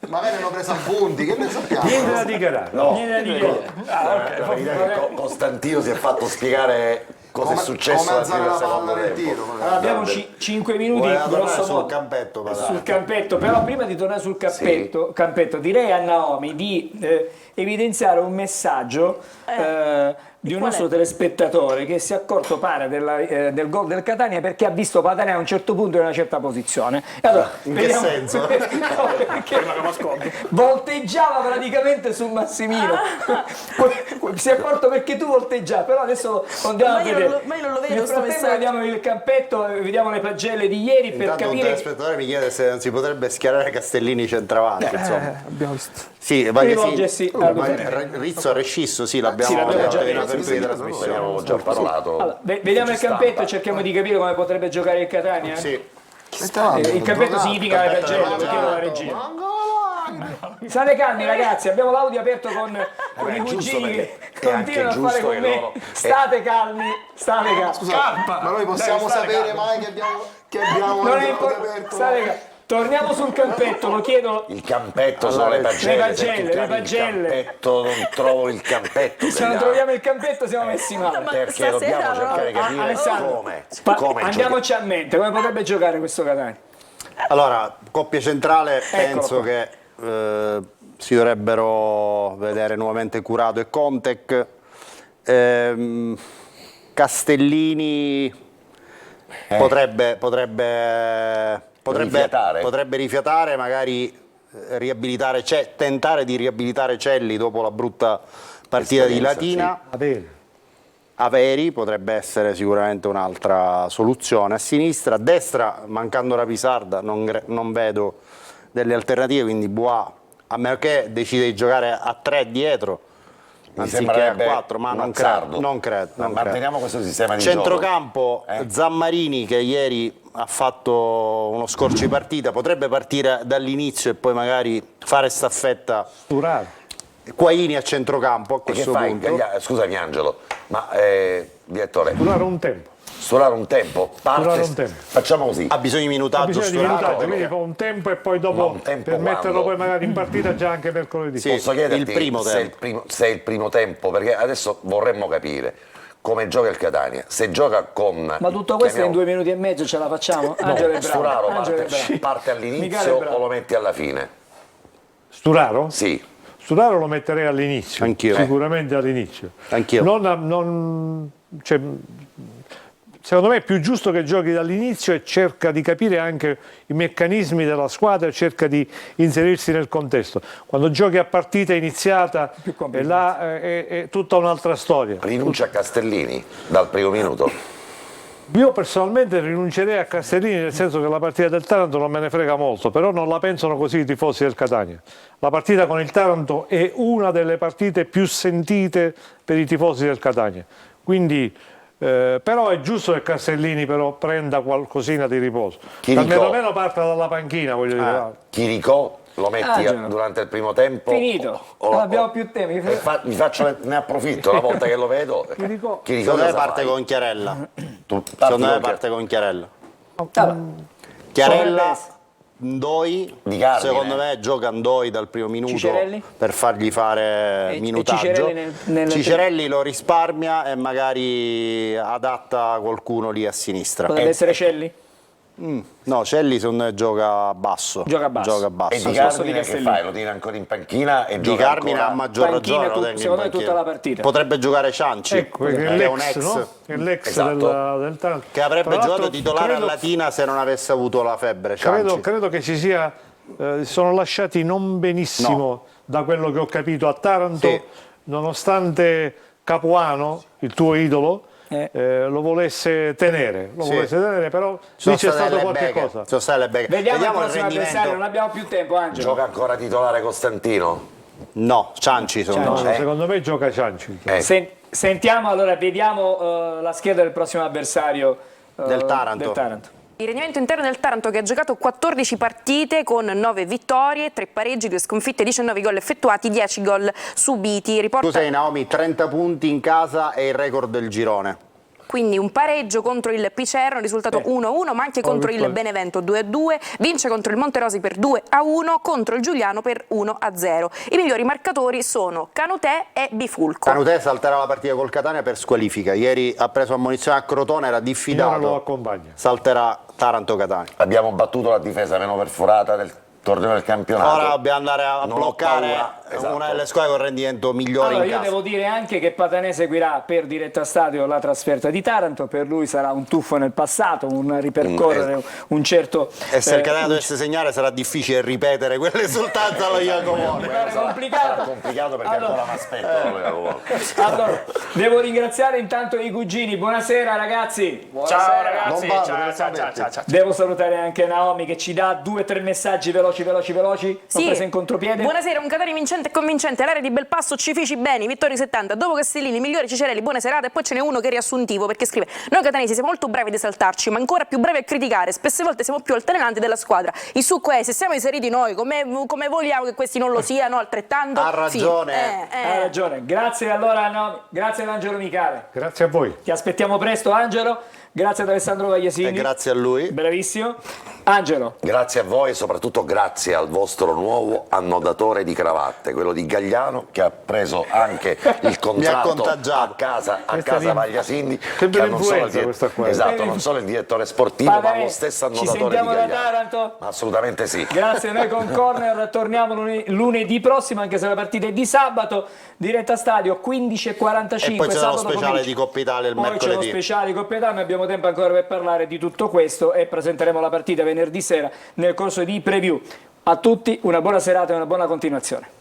Speaker 10: Magari hanno preso appunti, che ne sappiamo?
Speaker 4: Niente da dichiarare.
Speaker 3: No,
Speaker 2: niente da dire.
Speaker 3: la verità è che Costantino si è fatto spiegare cosa è successo
Speaker 10: come alzare
Speaker 3: nel
Speaker 10: la
Speaker 3: secondo
Speaker 10: palla nel
Speaker 3: tempo.
Speaker 10: tiro.
Speaker 2: Allora, abbiamo 5 minuti grosso
Speaker 5: sul
Speaker 2: modo
Speaker 5: campetto, però.
Speaker 2: sul campetto, però prima di tornare sul campetto direi a Naomi di evidenziare un messaggio di un nostro telespettatore che si è accorto pare del gol del Catania perché ha visto Patania a un certo punto in una certa posizione. E allora,
Speaker 5: In che senso?
Speaker 2: Perché volteggiava praticamente su Massimino. Si è accorto perché tu volteggiavi, però adesso lo andiamo a vedere.
Speaker 6: Ma io non lo vedo
Speaker 2: Nel
Speaker 6: sto
Speaker 2: frattempo
Speaker 6: messaggio.
Speaker 2: vediamo il campetto, vediamo le pagelle di ieri per
Speaker 5: Intanto un
Speaker 2: capire.
Speaker 5: telespettatore mi chiede se non si potrebbe schierare Castellini centravanti, insomma.
Speaker 2: Abbiamo visto.
Speaker 5: Sì, ma
Speaker 2: Rivolgersi a
Speaker 5: Rizzo ha rescisso, sì, l'abbiamo
Speaker 2: l'abbiamo già
Speaker 5: appena
Speaker 2: detto,
Speaker 5: aperto di trasmissione.
Speaker 3: Abbiamo già parlato.
Speaker 2: Allora, vediamo il campetto e cerchiamo di capire come potrebbe giocare il Catania.
Speaker 5: Sì.
Speaker 2: Il campetto significa le pagelle, lo chiedo alla regia. State calmi ragazzi, abbiamo l'audio aperto con i cugini che continuano a fare con me. State calmi, state calmi.
Speaker 10: Ma noi possiamo sapere mai che abbiamo
Speaker 2: Non è
Speaker 10: l'audio
Speaker 2: importante.
Speaker 10: aperto?
Speaker 2: State calmi. Torniamo sul campetto, lo chiedo.
Speaker 3: Il campetto sono le pagelle.
Speaker 2: Le pagelle.
Speaker 3: Il campetto, non trovo il campetto.
Speaker 2: Se non troviamo il campetto siamo messi male.
Speaker 3: Perché dobbiamo cercare di capire
Speaker 2: Alessandro,
Speaker 3: come
Speaker 2: andiamoci a mente, come potrebbe giocare questo Catania?
Speaker 5: Allora, coppia centrale, penso
Speaker 2: qua.
Speaker 5: che si dovrebbero vedere nuovamente Curato e Contec. Castellini potrebbe rifiatare, magari tentare di riabilitare Celli dopo la brutta partita di Latina. Averi potrebbe essere sicuramente un'altra soluzione. A sinistra, a destra, mancando la Pisarda, non vedo delle alternative, quindi Bois, a meno che decide di giocare a 3 dietro, anziché a 4, ma non credo.
Speaker 3: Manteniamo questo sistema di
Speaker 5: Centrocampo,
Speaker 3: gioco.
Speaker 5: Zammarini che ieri ha fatto uno scorcio di partita, potrebbe partire dall'inizio e poi magari fare staffetta. Quaini a centrocampo a questo punto.
Speaker 3: Scusami Angelo, ma direttore.
Speaker 4: Durare un tempo.
Speaker 3: Durare un tempo.
Speaker 4: Durare un tempo.
Speaker 3: Facciamo così.
Speaker 5: Ha bisogno di minutaggio.
Speaker 4: Quindi fa un tempo e poi dopo per metterlo poi magari in partita già anche mercoledì.
Speaker 5: Sì,
Speaker 3: Posso chiederti
Speaker 5: il primo tempo.
Speaker 3: se è il primo tempo, perché adesso vorremmo capire come gioca il Catania. Se gioca con...
Speaker 2: Ma tutto questo in 2 minuti e mezzo ce la facciamo? Angelo è bravo.
Speaker 3: Sturaro
Speaker 2: Angelo è bravo.
Speaker 3: parte all'inizio o lo metti alla fine?
Speaker 4: Sturaro?
Speaker 3: Sì.
Speaker 4: Sturaro lo metterei all'inizio.
Speaker 5: Anch'io.
Speaker 4: Sicuramente all'inizio.
Speaker 5: Anch'io.
Speaker 4: Secondo me è più giusto che giochi dall'inizio e cerca di capire anche i meccanismi della squadra e cerca di inserirsi nel contesto. Quando giochi a partita iniziata è tutta un'altra storia.
Speaker 3: Rinuncia a Castellini dal primo minuto?
Speaker 4: Io personalmente rinuncerei a Castellini, nel senso che la partita del Taranto non me ne frega molto, però non la pensano così i tifosi del Catania. La partita con il Taranto è una delle partite più sentite per i tifosi del Catania. Quindi però è giusto che Castellini però prenda qualcosina di riposo. Almeno parta dalla panchina, voglio dire.
Speaker 3: Chiricò lo metti durante il primo tempo?
Speaker 2: Finito, non abbiamo più tempo.
Speaker 3: Ne approfitto una volta che lo vedo.
Speaker 5: Secondo me parte con Chiarella. Secondo me parte con Chiarella. Chiarella, Ndoi, secondo me gioca Ndoi dal primo minuto
Speaker 2: Cicerelli?
Speaker 5: per fargli fare minutaggio. Cicerelli lo risparmia e magari adatta qualcuno lì a sinistra.
Speaker 2: Potrebbe essere Celli?
Speaker 5: No, Cellison gioca basso.
Speaker 2: Gioca basso.
Speaker 3: E Di
Speaker 2: Al posto di
Speaker 3: Carmine che
Speaker 2: Castellini.
Speaker 3: fai? Lo tieni ancora in panchina e
Speaker 5: Di
Speaker 3: gioca
Speaker 5: Carmine
Speaker 3: ancora?
Speaker 5: a maggior
Speaker 2: Panchina
Speaker 5: ragione lo tengo in
Speaker 2: secondo me
Speaker 5: panchina.
Speaker 2: tutta la partita.
Speaker 5: Potrebbe giocare Cianci,
Speaker 4: Ecco, che
Speaker 5: che
Speaker 4: è
Speaker 5: è un
Speaker 4: l'ex,
Speaker 5: ex,
Speaker 4: no? È l'ex
Speaker 3: Esatto.
Speaker 4: del Taranto.
Speaker 5: che avrebbe
Speaker 4: Tra l'altro,
Speaker 5: giocato titolare
Speaker 4: credo-
Speaker 5: a Latina se non avesse avuto la febbre. Cianci.
Speaker 4: Credo che ci sia, sono lasciati non benissimo da quello che ho capito a Taranto,
Speaker 5: Sì.
Speaker 4: nonostante Capuano, il tuo idolo, lo volesse tenere, però lì c'è stato qualche cosa.
Speaker 5: Sono state le beghe.
Speaker 2: Vediamo il
Speaker 5: il
Speaker 2: prossimo avversario,
Speaker 5: rendimento.
Speaker 2: non abbiamo più tempo, Angelo.
Speaker 3: Gioca ancora titolare Costantino?
Speaker 5: No, Cianci secondo
Speaker 4: No,
Speaker 5: me.
Speaker 4: secondo me gioca Cianci.
Speaker 2: Sentiamo, allora, vediamo la scheda del prossimo avversario
Speaker 5: Del Taranto.
Speaker 6: Il rendimento interno del Taranto, che ha giocato 14 partite con 9 vittorie, 3 pareggi, 2 sconfitte, 19 gol effettuati, 10 gol subiti. Riporta
Speaker 5: Tu sei Naomi, 30 punti in casa è il record del girone.
Speaker 6: quindi un pareggio contro il Picerno, risultato 1-1, ma anche contro il Benevento 2-2, vince contro il Monterosi per 2-1, contro il Giuliano per 1-0. I migliori marcatori sono Canutè e Bifulco.
Speaker 5: Canutè salterà la partita col Catania per squalifica. Ieri ha preso ammonizione a Crotone, era
Speaker 4: Ora lo
Speaker 5: diffidato.
Speaker 4: accompagna.
Speaker 5: Salterà Taranto-Catania.
Speaker 3: Abbiamo battuto la difesa meno perforata del torneo del campionato.
Speaker 5: Ora dobbiamo andare a
Speaker 3: Non ho
Speaker 5: bloccare
Speaker 3: paura, esatto.
Speaker 5: una delle squadre con rendimento migliore
Speaker 2: Allora,
Speaker 5: in
Speaker 2: io
Speaker 5: casa.
Speaker 2: devo dire anche che Patanè seguirà per Diretta Stadio la trasferta di Taranto, per lui sarà un tuffo nel passato, un ripercorrere un certo...
Speaker 5: E se il Catania dovesse segnare sarà difficile ripetere quell'esultanza allo Jacomone.
Speaker 2: È complicato.
Speaker 3: Complicato perché
Speaker 2: Allora-
Speaker 3: ancora mi aspetto.
Speaker 2: Allora, devo ringraziare intanto i cugini, buonasera ragazzi.
Speaker 7: Ciao ragazzi,
Speaker 10: Non vado,
Speaker 7: ciao.
Speaker 2: Devo salutare anche Naomi che ci dà 2 o 3 messaggi veloci. L'ho presa in contropiede.
Speaker 6: Buonasera, un Catania vincente e convincente, l'area di Belpasso, Cifici bene, Vittorio 70, dopo Castellini, migliori Cicerelli, buone serate. E poi ce n'è uno che è riassuntivo perché scrive: noi catanesi siamo molto bravi ad esaltarci, ma ancora più bravi a criticare, spesse volte siamo più altalenanti della squadra. Il succo è: se siamo inseriti noi, come vogliamo che questi non lo siano altrettanto?
Speaker 5: Ha ragione.
Speaker 2: Ha ragione, grazie allora Naomi, grazie ad Angelo Micale,
Speaker 4: Grazie a voi.
Speaker 2: ti aspettiamo presto Angelo, grazie ad Alessandro
Speaker 5: E
Speaker 2: Vagliasini,
Speaker 5: grazie a lui.
Speaker 2: bravissimo. Angelo,
Speaker 3: Grazie a voi e soprattutto grazie al vostro nuovo annodatore di cravatte, quello di Gagliano, che ha preso anche il contratto
Speaker 5: contagiato.
Speaker 3: a casa
Speaker 4: Questa
Speaker 3: Vagliasini,
Speaker 4: Sempre
Speaker 3: che ha non solo
Speaker 4: l'influenza questa qua.
Speaker 3: esatto, non solo il direttore sportivo, ma
Speaker 2: Patanè,
Speaker 3: lo stesso
Speaker 2: ci
Speaker 3: annotatore di
Speaker 2: sentiamo da
Speaker 3: Gagliano.
Speaker 2: Taranto?
Speaker 3: Assolutamente sì.
Speaker 2: Grazie, noi con Corner torniamo lunedì prossimo, anche se la partita è di sabato, Diretta Stadio 15:45.
Speaker 5: E poi c'è lo
Speaker 2: sabato
Speaker 5: speciale
Speaker 2: pomeriggio.
Speaker 5: di Coppa Italia il
Speaker 2: Poi c'è lo
Speaker 5: mercoledì.
Speaker 2: speciale di Coppa Italia, ma abbiamo tempo ancora per parlare di tutto questo e presenteremo la partita venerdì sera nel corso di preview. A tutti una buona serata e una buona continuazione.